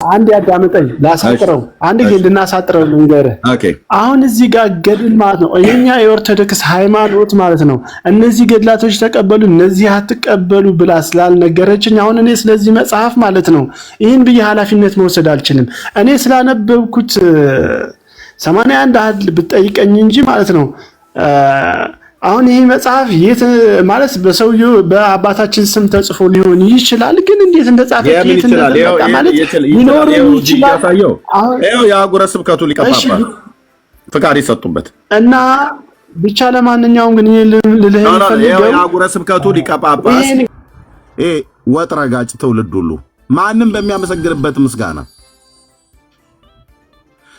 አንድ ያዳምጠኝ ላሳጥረው አንድ ጊዜ እንድናሳጥረው ልንገርህ። አሁን እዚህ ጋር ገድል ማለት ነው የኛ የኦርቶዶክስ ሃይማኖት ማለት ነው እነዚህ ገድላቶች ተቀበሉ እነዚህ አትቀበሉ ብላ ስላልነገረችኝ አሁን እኔ ስለዚህ መጽሐፍ ማለት ነው ይሄን ብዬ ኃላፊነት መውሰድ አልችልም። እኔ ስላነበብኩት 81 አህል ብትጠይቀኝ እንጂ ማለት ነው አሁን ይሄ መጽሐፍ የት ማለት በሰውየው በአባታችን ስም ተጽፎ ሊሆን ይችላል ግን እንዴት እንደጻፈ የት እንደመጣ ማለት ይኖር ይችላል። ይሄው የአህጉረ ስብከቱ ሊቀ ጳጳስ ፍቃድ ይሰጡበት እና ብቻ ለማንኛውም ግን ልልህ ይሄው የአህጉረ ስብከቱ ሊቀ ጳጳስ ይሄ ወጥ ረጋጭ ትውልድ ሁሉ ማንንም በሚያመሰግንበት ምስጋና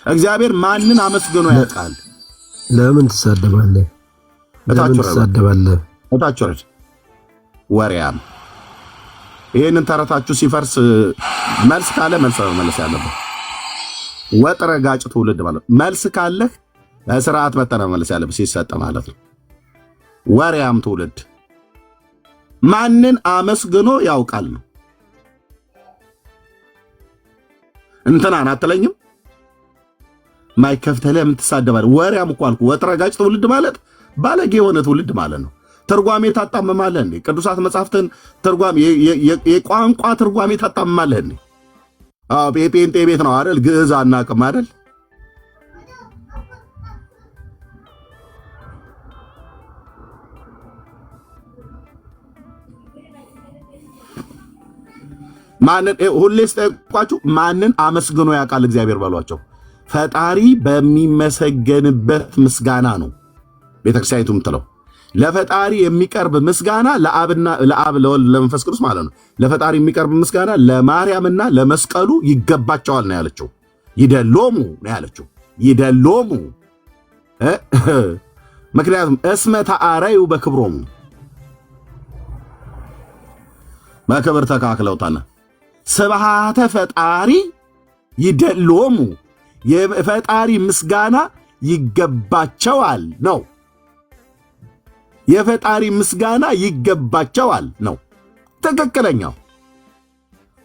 እግዚአብሔር ማንን አመስግኖ ያውቃል? ለምን ትሳደባለህ? እታችሁረድ ወሪያም ይሄንን ተረታችሁ ሲፈርስ መልስ ካለ መልስ መመለስ ያለበት ወጥ ረጋጭ ትውልድ ማለት መልስ ካለህ ለስርዓት መተና መመለስ ያለበት ሲሰጥ ማለት ነው። ወሪያም ትውልድ ማንን አመስግኖ ያውቃል ነው። እንትናን አትለኝም ማይከፍተህ ለምን ትሳደባለህ? ወሪያም እኮ አልኩ። ወጥ ረጋጭ ትውልድ ማለት ባለጌ የሆነ ትውልድ ማለት ነው። ትርጓሜ ታጣምማለህ እንዴ? ቅዱሳት መጻሕፍትን ትርጓሜ የቋንቋ ትርጓሜ ታጣምማለህ እንዴ? አዎ ጴንጤ ቤት ነው አይደል? ግዕዝ አናውቅም አይደል? ማንን ሁሌ ስጠይቋችሁ ማንን አመስግኖ ያውቃል እግዚአብሔር በሏቸው። ፈጣሪ በሚመሰገንበት ምስጋና ነው ቤተክርስቲያኒቱ የምትለው። ለፈጣሪ የሚቀርብ ምስጋና ለአብ ለወልድ ለመንፈስ ቅዱስ ማለት ነው። ለፈጣሪ የሚቀርብ ምስጋና ለማርያምና ለመስቀሉ ይገባቸዋል ነው ያለችው። ይደሎሙ ነው ያለችው። ይደሎሙ ምክንያቱም እስመ ተአረዩ በክብሮሙ በክብር ተካክለውታና ስብሐተ ፈጣሪ ይደሎሙ የፈጣሪ ምስጋና ይገባቸዋል ነው። የፈጣሪ ምስጋና ይገባቸዋል ነው ትክክለኛው።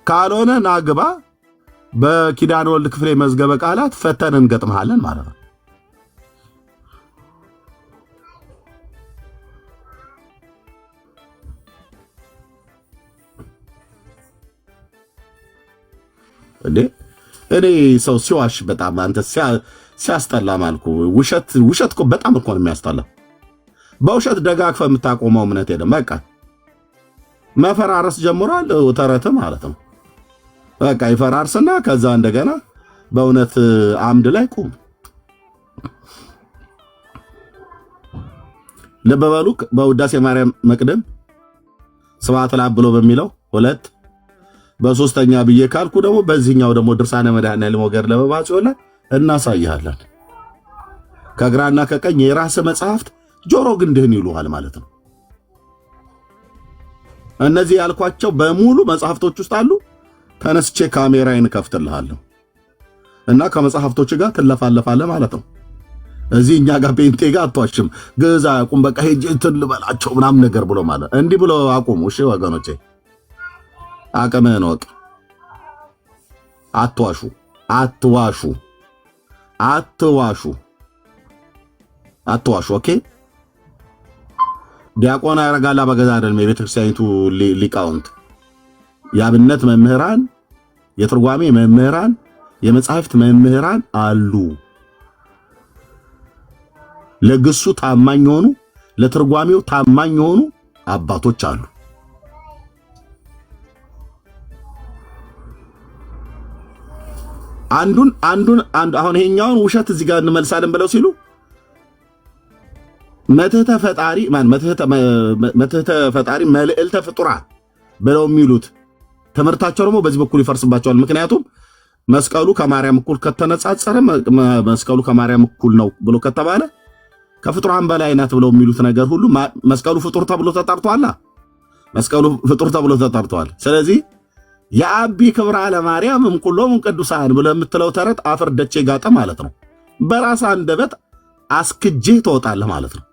ካልሆነ ናግባ በኪዳነ ወልድ ክፍሌ መዝገበ ቃላት ፈተን እንገጥምሃለን ማለት ነው። እኔ ሰው ሲዋሽ በጣም አንተ ሲያስጠላ ማልኩ። ውሸት እኮ በጣም እኮ ነው የሚያስጠላ። በውሸት ደጋግፈ የምታቆመው እምነት የለም። በቃ መፈራረስ ጀምሯል ተረት ማለት ነው። በቃ ይፈራርስና ከዛ እንደገና በእውነት አምድ ላይ ቁም። ልብ በሉ በውዳሴ ማርያም መቅደም ስብሐት ለአብ ብሎ በሚለው 2 በሶስተኛ ብዬ ካልኩ ደግሞ በዚህኛው ደግሞ ድርሳነ መድኃኔዓለም ወገር ለመባጽዮን ላይ እናሳይሃለን። ከግራና ከቀኝ የራስ መጽሐፍት ጆሮ ግንድህን ይሉሃል ማለት ነው። እነዚህ ያልኳቸው በሙሉ መጽሐፍቶች ውስጥ አሉ። ተነስቼ ካሜራዬን ከፍትልሃለሁ እና ከመጽሐፍቶች ጋር ትለፋለፋለህ ማለት ነው። እዚህ እኛ ጋር ጴንጤ ጋር አትዋሽም። ግዕዝ አያውቁም በቃ ሄጄ እንትን ልበላቸው ምናምን ነገር ብሎ ማለት እንዲህ ብሎ አቁሙ። እሺ ወገኖቼ አቅምህን ወቅ። አትዋሹ፣ አትዋሹ፣ አትዋሹ፣ አትዋሹ። ኦኬ። ዲያቆን ያረጋል አበገዛ አይደለም የቤተክርስቲያኒቱ ሊቃውንት፣ የአብነት መምህራን፣ የትርጓሜ መምህራን፣ የመጻሕፍት መምህራን አሉ። ለግሱ ታማኝ ሆኑ፣ ለትርጓሜው ታማኝ ሆኑ አባቶች አሉ። አንዱን አሁን ይሄኛውን ውሸት እዚህ ጋር እንመልሳለን ብለው ሲሉ መትህተ ፈጣሪ መልዕልተ ፍጡራን ብለው የሚሉት ትምህርታቸው ደግሞ በዚህ በኩል ይፈርስባቸዋል። ምክንያቱም መስቀሉ ከማርያም እኩል ከተነጻጸረ መስቀሉ ከማርያም እኩል ነው ብሎ ከተባለ ከፍጡራን በላይ ናት ብለው የሚሉት ነገር ሁሉ መስቀሉ ፍጡር ተብሎ ተጠርቷል። መስቀሉ ፍጡር ተብሎ ተጠርቷል። ስለዚህ የአቢ ክብራ ለማርያም እምኩሎሙ ቅዱሳን ብሎ የምትለው ተረት አፈር ደቼ ጋጠ ማለት ነው። በራስ አንደበት አስክጄ ትወጣለህ ማለት ነው።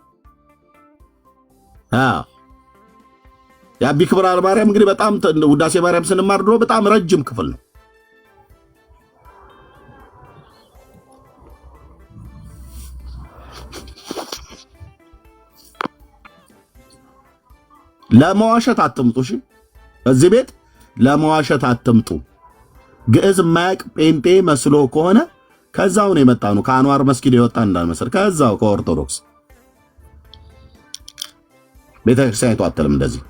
የአቢ ክብራ ለማርያም እንግዲህ በጣም ውዳሴ ማርያም ስንማር ድሮ በጣም ረጅም ክፍል ነው። ለመዋሸት አትምጡ። እሺ እዚህ ቤት ለመዋሸት አትምጡ። ግዕዝ የማያውቅ ጴንጤ መስሎ ከሆነ ከዛው ነው የመጣ ነው። ከአንዋር መስጊድ የወጣ እንዳልመሰል ከዛው ከኦርቶዶክስ ቤተክርስቲያኒቱ አትልም እንደዚህ።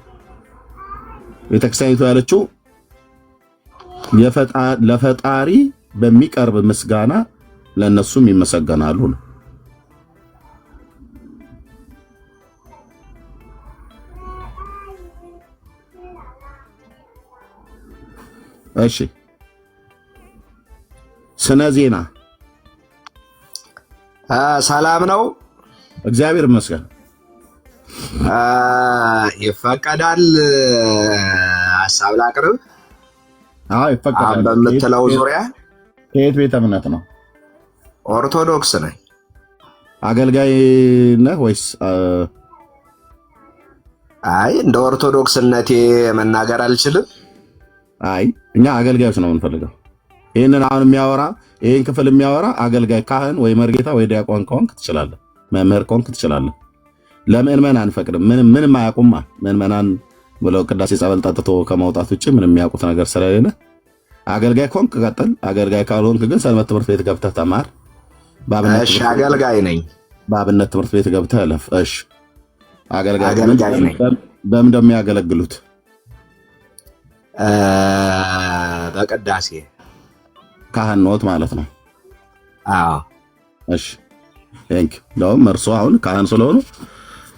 ቤተክርስቲያኒቱ ያለችው ለፈጣሪ በሚቀርብ ምስጋና ለነሱም ይመሰገናሉ ነው። እሺ ስነ ዜና ሰላም ነው፣ እግዚአብሔር ይመስገን። ይፈቀዳል ሐሳብ ላቅርብ? አዎ ይፈቀዳል። በምትለው ዙሪያ ከየት ቤተ እምነት ነው? ኦርቶዶክስ ነኝ። አገልጋይ ነህ ወይስ? አይ እንደ ኦርቶዶክስነቴ መናገር አልችልም። አይ እኛ አገልጋዮች ነው የምንፈልገው። ይሄንን አሁን የሚያወራ ይሄን ክፍል የሚያወራ አገልጋይ ካህን ወይ መርጌታ ወይ ዲያቆን ከሆንክ ትችላለህ፣ መምህር ከሆንክ ትችላለህ። ለምእመናን አንፈቅድም። ምንም አያውቁማ ምእመናን ብለው ቅዳሴ ጸበል ጠጥቶ ከመውጣት ውጭ ምንም የሚያውቁት ነገር ስለሌለ አገልጋይ ከሆንክ ቀጥል። አገልጋይ ካልሆንክ ግን ሰንበት ትምህርት ቤት ገብተህ ተማር። እሺ አገልጋይ ነኝ። በአብነት ትምህርት ቤት ገብተህ እለፍ። እሺ አገልጋይ ነኝ። በምን እንደሚያገለግሉት? በቅዳሴ ካህን ኖት ማለት ነው? አዎ። እሺ ቴንክ ደውም እርሶ አሁን ካህን ስለሆኑ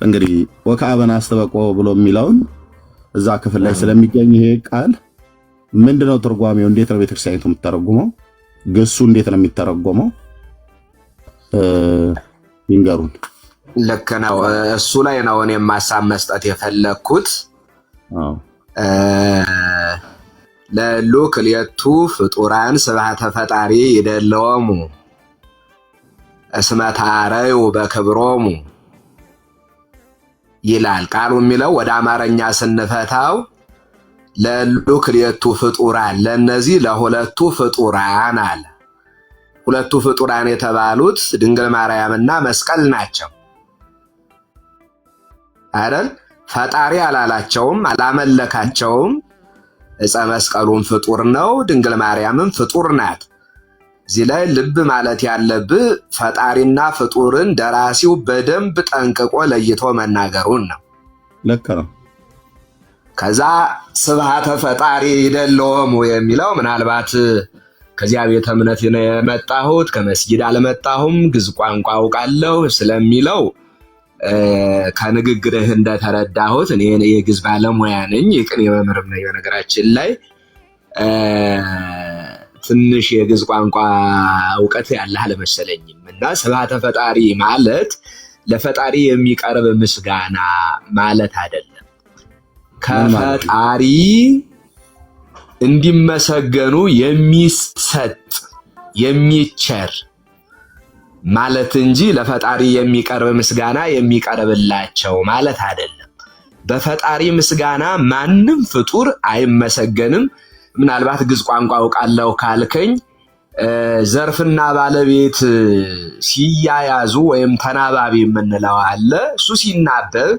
እንግዲህ ወከአበን አስተበቆ ብሎ የሚለውን እዛ ክፍል ላይ ስለሚገኝ ይሄ ቃል ምንድነው ትርጓሜው? እንዴት ነው ቤተክርስቲያኒቱ የምትተረጉመው? ግሱ እንዴት ነው የሚተረጎመው? ይንገሩን። ልክ ነው። እሱ ላይ ነው እኔም ሐሳብ መስጠት የፈለኩት። አዎ ለሉ ክልኤቱ ፍጡራን ስብሐተ ፈጣሪ ይደለዎሙ እስመ ተአረዩ በክብሮሙ ይላል ቃሉ። የሚለው ወደ አማርኛ ስንፈታው ለሉ ክልኤቱ ፍጡራን፣ ለነዚህ ለሁለቱ ፍጡራን አለ። ሁለቱ ፍጡራን የተባሉት ድንግል ማርያምና መስቀል ናቸው አይደል? ፈጣሪ አላላቸውም፣ አላመለካቸውም። ዕፀ መስቀሉም ፍጡር ነው፣ ድንግል ማርያምም ፍጡር ናት። እዚህ ላይ ልብ ማለት ያለብህ ፈጣሪና ፍጡርን ደራሲው በደንብ ጠንቅቆ ለይቶ መናገሩን ነው። ልክ ነው። ከዛ ስብሐተ ፈጣሪ ይደለዎሙ የሚለው ምናልባት ከዚያ ቤተ እምነት ነው የመጣሁት፣ ከመስጊድ አልመጣሁም፣ ግዕዝ ቋንቋ አውቃለሁ ስለሚለው ከንግግርህ እንደተረዳሁት እኔ የግዕዝ ባለሙያ ነኝ፣ የቅኔ መምህርም ነኝ። በነገራችን ላይ ትንሽ የግዕዝ ቋንቋ እውቀት ያለህ አልመሰለኝም። እና ስብሐተ ፈጣሪ ማለት ለፈጣሪ የሚቀርብ ምስጋና ማለት አይደለም። ከፈጣሪ እንዲመሰገኑ የሚሰጥ የሚቸር ማለት እንጂ ለፈጣሪ የሚቀርብ ምስጋና የሚቀርብላቸው ማለት አይደለም። በፈጣሪ ምስጋና ማንም ፍጡር አይመሰገንም። ምናልባት ግዕዝ ቋንቋ አውቃለሁ ካልከኝ ዘርፍና ባለቤት ሲያያዙ ወይም ተናባቢ የምንለው አለ። እሱ ሲናበብ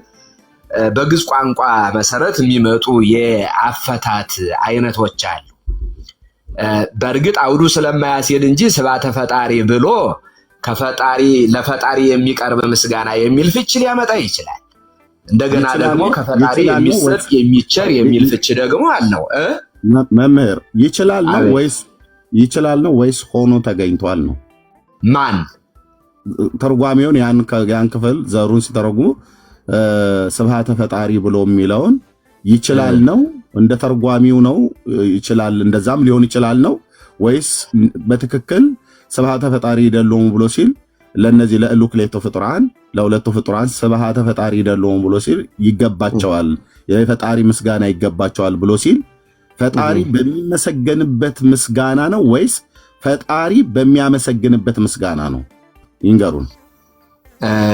በግዕዝ ቋንቋ መሰረት የሚመጡ የአፈታት አይነቶች አሉ። በእርግጥ አውዱ ስለማያስሄድ እንጂ ስብሐተ ፈጣሪ ብሎ ከፈጣሪ ለፈጣሪ የሚቀርብ ምስጋና የሚል ፍች ሊያመጣ ይችላል። እንደገና ደግሞ ከፈጣሪ የሚሰጥ የሚቸር የሚል ፍች ደግሞ አለው። መምህር ይችላል ነው ወይስ ሆኖ ተገኝቷል ነው? ማን ተርጓሚውን ያን ክፍል ዘሩን ሲተረጉሙ ስብሐተ ፈጣሪ ብሎ የሚለውን ይችላል ነው? እንደ ተርጓሚው ነው ይችላል፣ እንደዛም ሊሆን ይችላል ነው ወይስ በትክክል ስብሐተ ፈጣሪ ይደለዎሙ ብሎ ሲል ለነዚህ ለእሉ ክልኤቱ ፍጡራን ለሁለቱ ፍጡራን ስብሐተ ፈጣሪ ይደለዎሙ ብሎ ሲል ይገባቸዋል፣ የፈጣሪ ምስጋና ይገባቸዋል ብሎ ሲል ፈጣሪ በሚመሰገንበት ምስጋና ነው ወይስ ፈጣሪ በሚያመሰግንበት ምስጋና ነው? ይንገሩን።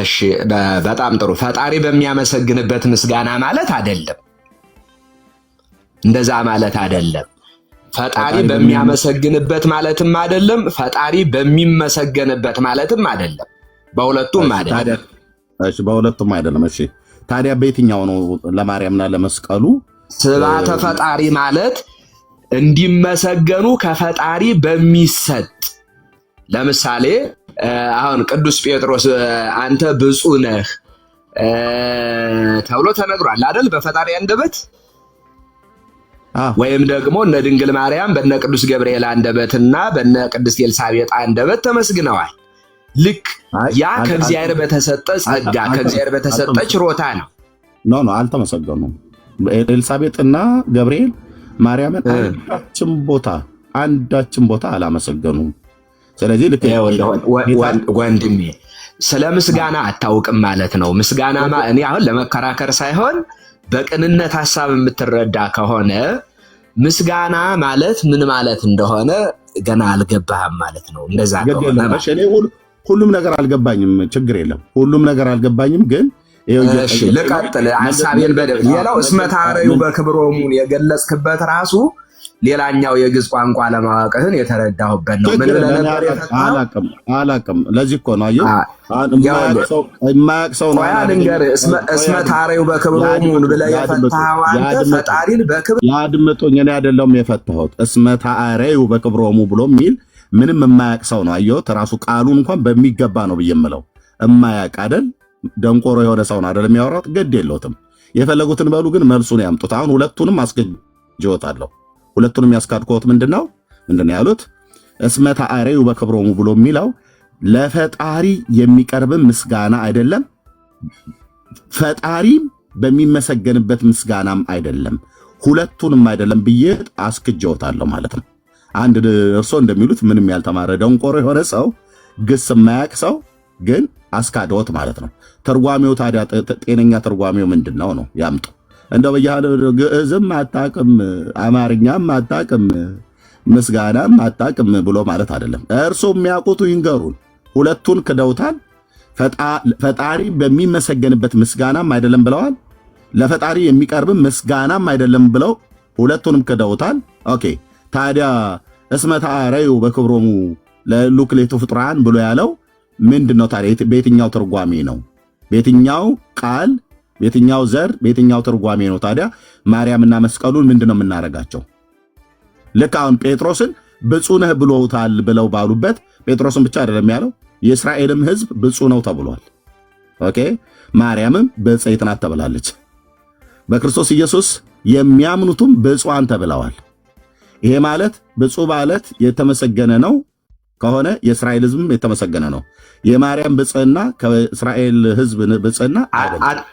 እሺ በጣም ጥሩ። ፈጣሪ በሚያመሰግንበት ምስጋና ማለት አይደለም፣ እንደዛ ማለት አይደለም። ፈጣሪ በሚያመሰግንበት ማለትም አይደለም፣ ፈጣሪ በሚመሰገንበት ማለትም አይደለም። በሁለቱም አይደለም። እሺ በሁለቱም አይደለም። እሺ ታዲያ በየትኛው ነው ለማርያምና ለመስቀሉ ስብሐተ ፈጣሪ ማለት እንዲመሰገኑ ከፈጣሪ በሚሰጥ? ለምሳሌ አሁን ቅዱስ ጴጥሮስ አንተ ብፁዕ ነህ ተብሎ ተነግሯል አይደል? በፈጣሪ አንደበት። ወይም ደግሞ እነ ድንግል ማርያም በነ ቅዱስ ገብርኤል አንደበትና በነ ቅድስት ኤልሳቤጥ አንደበት ተመስግነዋል። ልክ ያ ከእግዚአብሔር በተሰጠ ጸጋ ከእግዚአብሔር በተሰጠ ችሮታ ነው። ኖ አልተመሰገኑም። ኤልሳቤጥና ገብርኤል ማርያምን አንዳችን ቦታ አላመሰገኑም። ስለዚህ ልክ ወንድሜ ስለ ምስጋና አታውቅም ማለት ነው። ምስጋና እኔ አሁን ለመከራከር ሳይሆን በቅንነት ሐሳብ የምትረዳ ከሆነ ምስጋና ማለት ምን ማለት እንደሆነ ገና አልገባህም ማለት ነው። እንደዛ ከሆነ ሁሉም ነገር አልገባኝም፣ ችግር የለም። ሁሉም ነገር አልገባኝም ግን እሺ ልቀጥል ሐሳቤን በደብ ሌላው እስመ ታረዩ በክብሮሙ የገለጽክበት ራሱ ሌላኛው የግዕዝ ቋንቋ ለማወቅህን የተረዳሁበት ነው። ምን ብለህ ነበር የፈታው? አላቅም። ለዚህ እኮ ነው አየሁ የማያውቅ ሰው ነው ልንገርህ። እስመ ታረዩ በክብሮሙ ብለህ የፈታኸው አንተ ፈጣሪን በክብር ያድምጡኝ። እኔ አይደለሁም የፈታሁት። እስመ ታረዩ በክብሮሙ ብሎ የሚል ምንም የማያውቅ ሰው ነው አየሁት። ራሱ ቃሉን እንኳን በሚገባ ነው ብዬ የምለው የማያውቅ አይደል፣ ደንቆሮ የሆነ ሰው ነው አይደል የሚያወራው። ግድ የለውም የፈለጉትን በሉ፣ ግን መልሱን ያምጡት። አሁን ሁለቱንም አስገጅዎታለሁ። ሁለቱንም ያስካድኩት ምንድነው ያሉት? እስመ ታረዩ በክብሮሙ ብሎ የሚለው ለፈጣሪ የሚቀርብ ምስጋና አይደለም፣ ፈጣሪም በሚመሰገንበት ምስጋናም አይደለም፣ ሁለቱንም አይደለም ብዬ አስክጀውታለሁ ማለት ነው። አንድ እርሶ እንደሚሉት ምንም ያልተማረ ደንቆሮ የሆነ ሰው ግስ የማያውቅ ሰው ግን አስካደውት ማለት ነው። ተርጓሚው ታዲያ ጤነኛ ተርጓሚው ምንድነው ነው ያምጡ። እንደው በያለ ግዕዝም አታቅም አማርኛም አታቅም ምስጋናም አታቅም ብሎ ማለት አይደለም። እርሶ የሚያውቁት ይንገሩን። ሁለቱን ክደውታል። ፈጣሪ በሚመሰገንበት ምስጋናም አይደለም ብለዋል፣ ለፈጣሪ የሚቀርብ ምስጋናም አይደለም ብለው ሁለቱንም ክደውታል። ኦኬ ታዲያ እስመ ታረዩ በክብሮሙ ለሉክሌቱ ፍጡራን ብሎ ያለው ምንድነው ታዲያ? በየትኛው ትርጓሜ ነው? በየትኛው ቃል፣ በየትኛው ዘር፣ በየትኛው ትርጓሜ ነው ታዲያ ማርያምና መስቀሉን ምንድነው የምናረጋቸው? ልክ አሁን ጴጥሮስን ብፁዕ ነህ ብሎታል ብለው ባሉበት ጴጥሮስን ብቻ አይደለም ያለው የእስራኤልም ሕዝብ ብፁዕ ነው ተብሏል። ኦኬ ማርያምም ብፅዕት ናት ተብላለች። በክርስቶስ ኢየሱስ የሚያምኑትም ብፁዓን ተብለዋል። ይሄ ማለት ብፁዕ ማለት የተመሰገነ ነው ከሆነ የእስራኤል ሕዝብም የተመሰገነ ነው። የማርያም ብፅዕና ከእስራኤል ሕዝብ ብፅዕና አይደለም።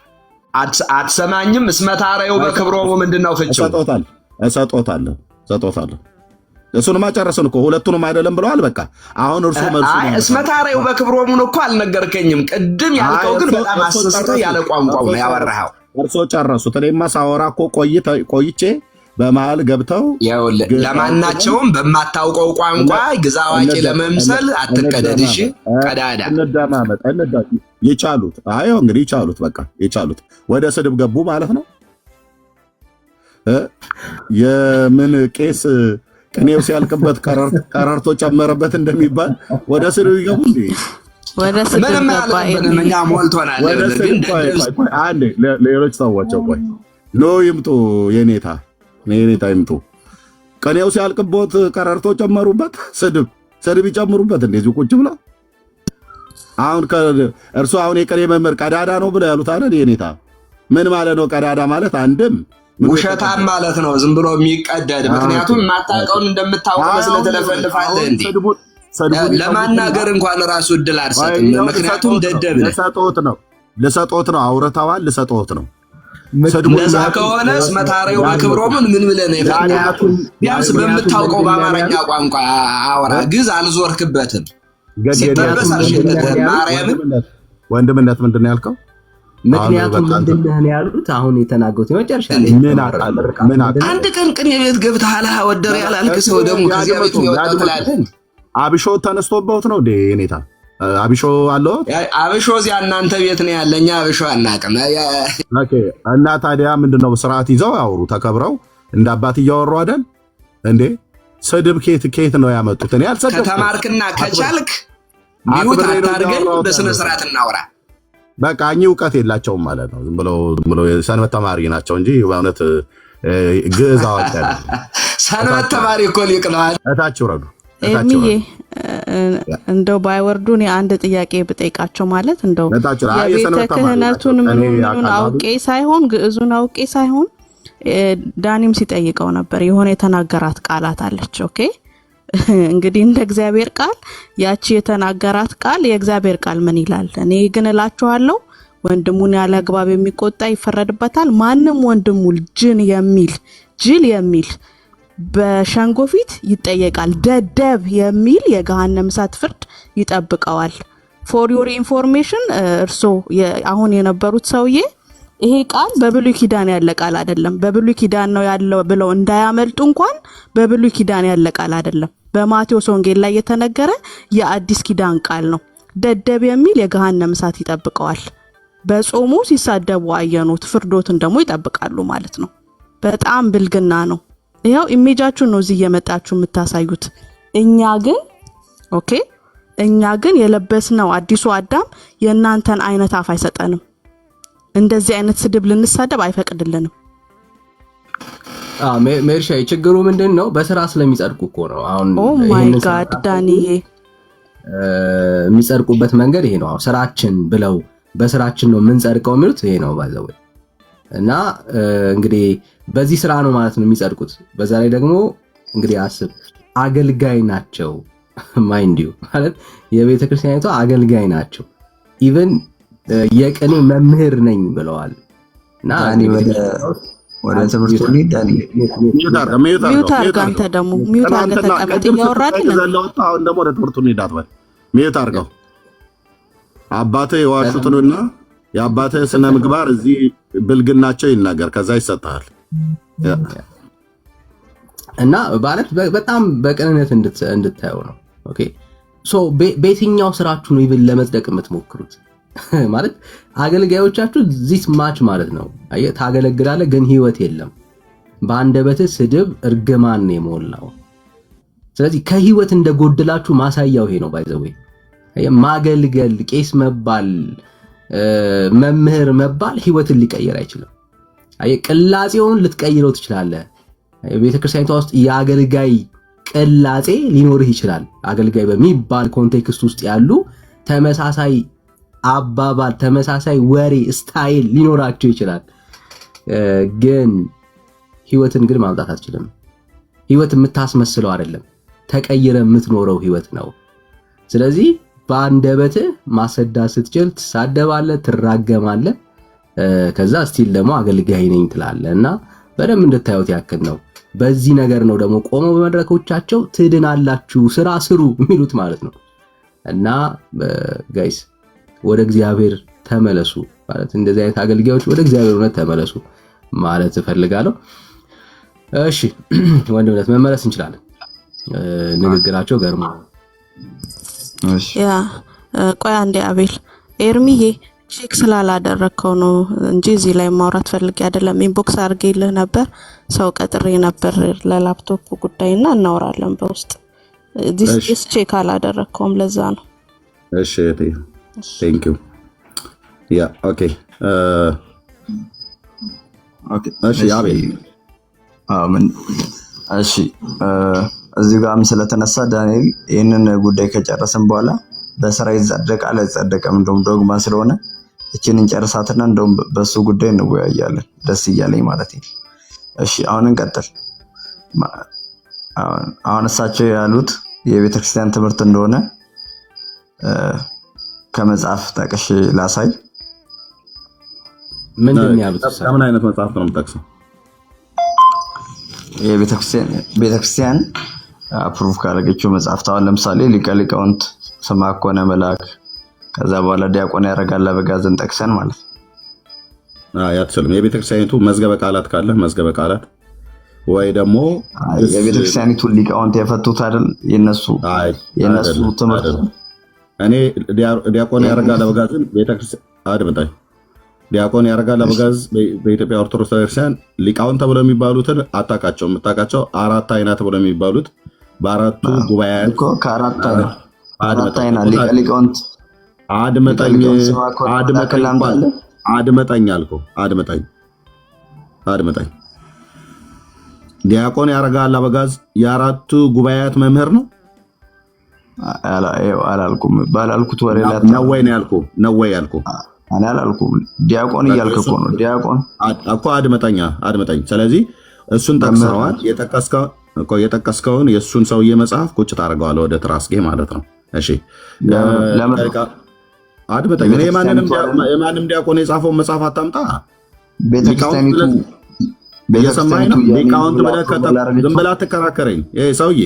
አትሰማኝም? እስመ ታረዩ በክብሮሙ ምንድነው ፍቺው? እሰጦታለሁ። እሱንማ ጨረስን እኮ ሁለቱንም አይደለም ብለዋል። በቃ አሁን እርሱ መልሱ ነው። እስመ ታረዩ በክብሮሙ እኮ አልነገርከኝም። ቅድም ያልከው ግን በጣም አሰስተህ ያለ ቋንቋው ነው ያወራኸው። እርሶ ጨረሱት። እኔማ ሳወራ እኮ ቆይቼ በመሃል ገብተው ለማናቸውም በማታውቀው ቋንቋ ግዕዝ አዋቂ ለመምሰል አትቀደድ። እሺ ቀዳዳ እንደማመጥ የቻሉት አየው እንግዲህ የቻሉት በቃ የቻሉት ወደ ስድብ ገቡ ማለት ነው። የምን ቄስ ቅኔው ሲያልቅበት ቀረርቶ ጨመረበት እንደሚባል ወደ ስድብ ይገቡ እንዴ? ወደ ስድብ ገባ። እኛ ሞልቶናል። አንዴ ሌሎች ሰዎቸው ቆይ ኖ ይምጡ የኔታ ይምጡ። ቅኔው ሲያልቅቦት ቀረርቶ ጨመሩበት። ስድብ ይጨምሩበት እንደዚህ ቁጭ ብለው። አሁን እርሱ አሁን የቅኔ መምህር ቀዳዳ ነው ብለው ያሉት አይደል? የኔታ ምን ማለት ነው? ቀዳዳ ማለት አንድም ውሸታም ማለት ነው፣ ዝም ብሎ የሚቀደድ። ምክንያቱም የማታውቀውን እንደምታውቀው መስለህ ትለፈልፋለህ እንዴ? ለማናገር እንኳን ራሱ እድል አልሰጥም። ምክንያቱም ደደብ ነህ። ልሰጦት ነው አውርተዋል። ልሰጦት ነው። እንደዛ ከሆነ እስመ ታረዩ በክብሮሙ ምን ብለህ ነው የፈታኸው? ቢያንስ በምታውቀው በአማርኛ ቋንቋ አወራ። ግዕዝ አልዞርክበትም። ሲጠበስ አልሸተተህም። ማርያምን ወንድምነት ምንድን ነው ያልከው? ምክንያቱም ምንድን ነው ያሉት? አሁን የተናገሩት የመጨረሻ አንድ ቀን ቅኔ ቤት ገብተህ አልሃ ወደረ ያላልክ ሰው ደግሞ ከዚያ ቤት ይወጣ ትላለህ። አብሾ ተነስቶበት ነው እንዴ የኔታ? አብሾ አለው። አብሾ እዚያ እናንተ ቤት ነው ያለኛ። አብሾ አናውቅም። ኦኬ እና ታዲያ ምንድነው ስርዓት ይዘው ያወሩ ተከብረው እንደ አባት እያወሩ አይደል እንዴ? ስድብ ኬት ነው ያመጡት? እኔ አልሰደብኩም። ከተማርክና ከቻልክ ሚውት አታርገኝ። በስነ ስርዓት እናውራ። በቃ እኚህ እውቀት የላቸውም ማለት ነው። ዝም ብሎ ሰንበት ተማሪ ናቸው እንጂ በእውነት ግዕዝ አዋቂ አይደለም። ሰንበት ተማሪ እኮ ሊቅ ነው። እታች ወረዱ። ኤርሚዬ እንደው ባይወርዱ እኔ አንድ ጥያቄ ብጠይቃቸው ማለት እንደው የቤተ ክህነቱን ምኑን አውቄ ሳይሆን ግዕዙን አውቄ ሳይሆን ዳኒም ሲጠይቀው ነበር የሆነ የተናገራት ቃላት አለች። ኦኬ እንግዲህ እንደ እግዚአብሔር ቃል ያቺ የተናገራት ቃል የእግዚአብሔር ቃል ምን ይላል? እኔ ግን እላችኋለሁ ወንድሙን ያለ አግባብ የሚቆጣ ይፈረድበታል። ማንም ወንድሙ ጅል የሚል በሸንጎ ፊት ይጠየቃል። ደደብ የሚል የገሃነም እሳት ፍርድ ይጠብቀዋል። ፎር ዩር ኢንፎርሜሽን እርሶ አሁን የነበሩት ሰውዬ ይሄ ቃል በብሉይ ኪዳን ያለ ቃል አይደለም። በብሉይ ኪዳን ነው ያለው ብለው እንዳያመልጡ እንኳን በብሉይ ኪዳን ያለ ቃል አይደለም። በማቴዎስ ወንጌል ላይ የተነገረ የአዲስ ኪዳን ቃል ነው። ደደብ የሚል የገሃነም እሳት ይጠብቀዋል። በጾሙ ሲሳደቡ አየኑት፣ ፍርዶትን ደግሞ ይጠብቃሉ ማለት ነው። በጣም ብልግና ነው። ይሄው ኢሜጃችሁን ነው እዚህ እየመጣችሁ የምታሳዩት። እኛ ግን የለበስነው አዲሱ አዳም የእናንተን አይነት አፍ አይሰጠንም። እንደዚህ አይነት ስድብ ልንሳደብ አይፈቅድልንም። ሜርሻይ ችግሩ ምንድነው? በስራ ስለሚጸድቁ እኮ ነው። አሁን ኦ ማይ ጋድ ዳኒ የሚጸድቁበት መንገድ ይሄ ነው። ስራችን ብለው በስራችን ነው የምንጸድቀው የሚሉት ይሄ ነው ባይዘው። እና እንግዲህ በዚህ ስራ ነው ማለት ነው የሚጸድቁት። በዛ ላይ ደግሞ እንግዲህ አስብ አገልጋይ ናቸው። ማይንድ ዩ ማለት የቤተክርስቲያኒቷ አገልጋይ ናቸው። ኢቭን የቅኔ መምህር ነኝ ብለዋል። እና ዳኒ ወደ ትምህርቱ ሊድ ዳኒ ሚውት አድርግ። አንተ ደግሞ ሚውት አድርገህ ተቀመጥ። እያወራን ነው። አሁን ደግሞ ወደ ትምህርቱ ሊድ አትበል። ሚውት አድርገው። አባትህ የዋሹትንና የአባትህ ስነ ምግባር እዚህ ብልግናቸው ይናገር፣ ከዛ ይሰጣል። እና ማለት በጣም በቅንነት እንድታየው ነው። ኦኬ ሶ በየትኛው ስራችሁ ነው ይብል ለመጽደቅ የምትሞክሩት? ማለት አገልጋዮቻችሁ ዚስ ማች ማለት ነው። አየህ ታገለግላለህ፣ ግን ህይወት የለም። በአንደበትህ ስድብ፣ እርግማን ነው የሞላው። ስለዚህ ከህይወት እንደጎደላችሁ ማሳያው ይሄ ነው። ባይዘው ማገልገል፣ ቄስ መባል፣ መምህር መባል ህይወትን ሊቀየር አይችልም። አየህ ቅላጼውን ልትቀይረው ትችላለህ። ቤተክርስቲያኒቷ ውስጥ የአገልጋይ ቅላጼ ሊኖርህ ይችላል። አገልጋይ በሚባል ኮንቴክስት ውስጥ ያሉ ተመሳሳይ አባባል፣ ተመሳሳይ ወሬ ስታይል ሊኖራቸው ይችላል። ግን ህይወትን ግን ማምጣት አትችልም። ህይወት የምታስመስለው አይደለም፣ ተቀይረ የምትኖረው ህይወት ነው። ስለዚህ በአንደበትህ ማሰዳት ስትችል ትሳደባለህ፣ ትራገማለህ። ከዛ ስቲል ደግሞ አገልጋይ ነኝ ትላለህ። እና በደንብ እንድታዩት ያክል ነው። በዚህ ነገር ነው ደግሞ ቆመው በመድረኮቻቸው ትድናላችሁ፣ ስራ ስሩ የሚሉት ማለት ነው። እና ጋይስ ወደ እግዚአብሔር ተመለሱ ማለት እንደዚህ አይነት አገልጋዮች ወደ እግዚአብሔር እውነት ተመለሱ ማለት እፈልጋለሁ። እሺ ወንድምነት መመለስ እንችላለን። ንግግራቸው ገርሞ ያ ቆይ አንዴ አቤል ኤርሚዬ ቼክ ስላላደረከው ነው እንጂ እዚህ ላይ ማውራት ፈልጌ አይደለም። ኢንቦክስ አድርጌልህ ነበር፣ ሰው ቀጥሬ ነበር ለላፕቶፕ ጉዳይና እናወራለን በውስጥ። ዲስ ቼክ አላደረከውም ለዛ ነው። እሺ ቴንክ ዩ ያ ኦኬ እሺ አቤል እሺ እዚህ ጋርም ስለተነሳ ዳንኤል ይህንን ጉዳይ ከጨረስን በኋላ በስራ ይጸደቃል አይጸደቅም እንደውም ዶግማ ስለሆነ እቺን እንጨርሳትና እንደውም በሱ ጉዳይ እንወያያለን። ደስ እያለኝ ማለት ነው። እሺ አሁን እንቀጥል። አሁን እሳቸው ያሉት የቤተክርስቲያን ትምህርት እንደሆነ ከመጽሐፍ ጠቅሼ ላሳይ። ምንድነው ያሉት? ምን አይነት መጽሐፍ ነው የምጠቅሰው? የቤተክርስቲያን አፕሩቭ ካደረገችው መጽሐፍ ታውን ለምሳሌ ሊቀ ሊቃውንት ስምዐኮነ መልአክ፣ ከዛ በኋላ ዲያቆን ያረጋል አበጋዝን ጠቅሰን ማለት ነው። ያትችልም የቤተክርስቲያኒቱ መዝገበ ቃላት ካለ መዝገበ ቃላት ወይ ደግሞ የቤተክርስቲያኒቱ ሊቃውንት የፈቱት አይደል የነሱ ትምህርት። እኔ ዲያቆን ያረጋል አበጋዝን ቤተክርስቲያን አድምጣኝ። ዲያቆን ያረጋል አበጋዝ በኢትዮጵያ ኦርቶዶክስ ቤተክርስቲያን ሊቃውንት ተብለው የሚባሉትን አጣቃቸው የምታውቃቸው አራት አይነት ተብለው የሚባሉት በአራቱ ጉባኤያት እኮ ከአራት አይነት ሊቃውንት አድመጠኝ አድመጠኝ። ዲያቆን ያረጋል አበጋዝ የአራቱ ጉባኤያት መምህር ነው። አላልኩም ባላልኩት ወሬ ነው ወይ ያልኩ እኔ አላልኩም። ዲያቆን እያልክ እኮ ነው። ዲያቆን እኮ አድመጠኝ። ስለዚህ እሱን ጠቅሰዋል። የጠቀስከውን የእሱን ሰውዬ መጽሐፍ ቁጭ ታደርገዋለህ ወደ ትራስጌ ማለት ነው። እሺ አድመጠኝ። እኔ የማንም ዲያቆን የጻፈውን መጽሐፍ አታምጣ። ቤተክርስቲያኒቱ እየሰማኸኝ ነው? ሊቃውንት ብለህ ዝም ብለህ አትከራከረኝ። ሰውዬ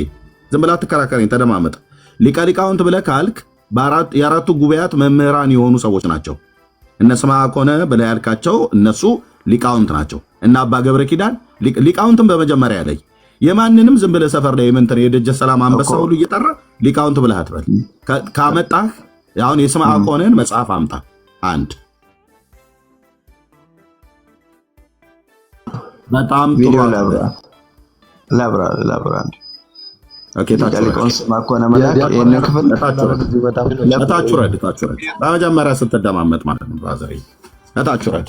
ዝም ብለህ አትከራከረኝ። ተደማመጥ። ሊቃውንት ብለህ ካልክ የአራቱ ጉባኤያት መምህራን የሆኑ ሰዎች ናቸው። እነ ስምዐ ኮነ ብለህ ያልካቸው እነሱ ሊቃውንት ናቸው። እና አባ ገብረ ኪዳን ሊቃውንትን በመጀመሪያ ላይ የማንንም ዝም ብለህ ሰፈር ላይ የምንትን የደጀ ሰላም አንበሳ ሁሉ እየጠራ ሊቃውንት ብለህ አትበል። ካመጣህ አሁን የስምዐ ኮነን መጽሐፍ አምጣ። አንድ በጣም ጥሩ ላብራ ታችሁ ረድ በመጀመሪያ ስትደማመጥ ማለት ነው። ብራዘር ታችሁ ረድ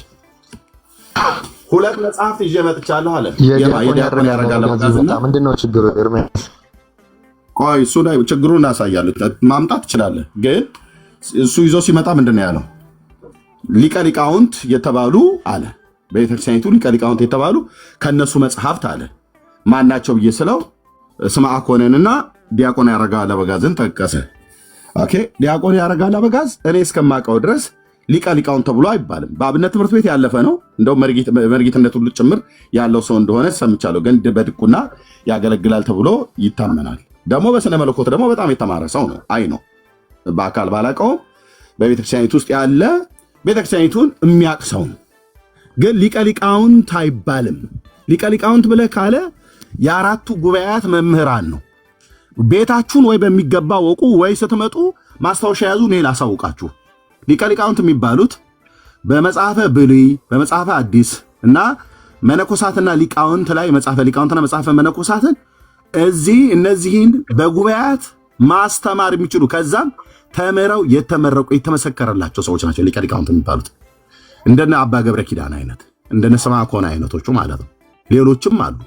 ሁለት መጽሐፍት ይዤ መጥቻለሁ አለ። የዲያቆን ያረጋል ምንድነው ችግሩ? ኤርሜስ ቆይ እሱ ላይ ችግሩን እናሳያለን። ማምጣት ትችላለህ፣ ግን እሱ ይዞ ሲመጣ ምንድነው ያለው? ሊቀ ሊቃውንት የተባሉ አለ። በቤተክርስቲያኒቱ ሊቀ ሊቃውንት የተባሉ ከነሱ መጽሐፍት አለ ማናቸው ብዬ ስለው ስምዐ ኮነንና ዲያቆን ያረጋል አበጋዝን ጠቀሰ። ኦኬ ዲያቆን ያረጋል አበጋዝ እኔ እስከማውቀው ድረስ ሊቀ ሊቃውንት ተብሎ አይባልም። በአብነት ትምህርት ቤት ያለፈ ነው። እንደውም መርጌትነት ሁሉ ጭምር ያለው ሰው እንደሆነ ሰምቻለሁ። ግን በድቁና ያገለግላል ተብሎ ይታመናል። ደግሞ በስነ መለኮት ደግሞ በጣም የተማረ ሰው ነው። አይ ነው በአካል ባላውቀውም በቤተክርስቲያኒቱ ውስጥ ያለ ቤተክርስቲያኒቱን የሚያውቅ ሰው ነው። ግን ሊቀ ሊቃውንት አይባልም። ሊቀ ሊቃውንት ብለህ ካለ የአራቱ ጉባኤያት መምህራን ነው። ቤታችሁን ወይ በሚገባ ወቁ፣ ወይ ስትመጡ ማስታወሻ ያዙ። እኔ ላሳውቃችሁ። ሊቀ ሊቃውንት የሚባሉት በመጽሐፈ ብሉይ፣ በመጽሐፈ አዲስ እና መነኮሳትና ሊቃውንት ላይ መጽሐፈ ሊቃውንትና መጽሐፈ መነኮሳትን እነዚህን በጉባኤያት ማስተማር የሚችሉ ከዛም ተምረው የተመረቁ የተመሰከረላቸው ሰዎች ናቸው ሊቀ ሊቃውንት የሚባሉት። እንደነ አባ ገብረ ኪዳን አይነት እንደነ ስምዐ ኮነ አይነቶቹ ማለት ነው። ሌሎችም አሉ።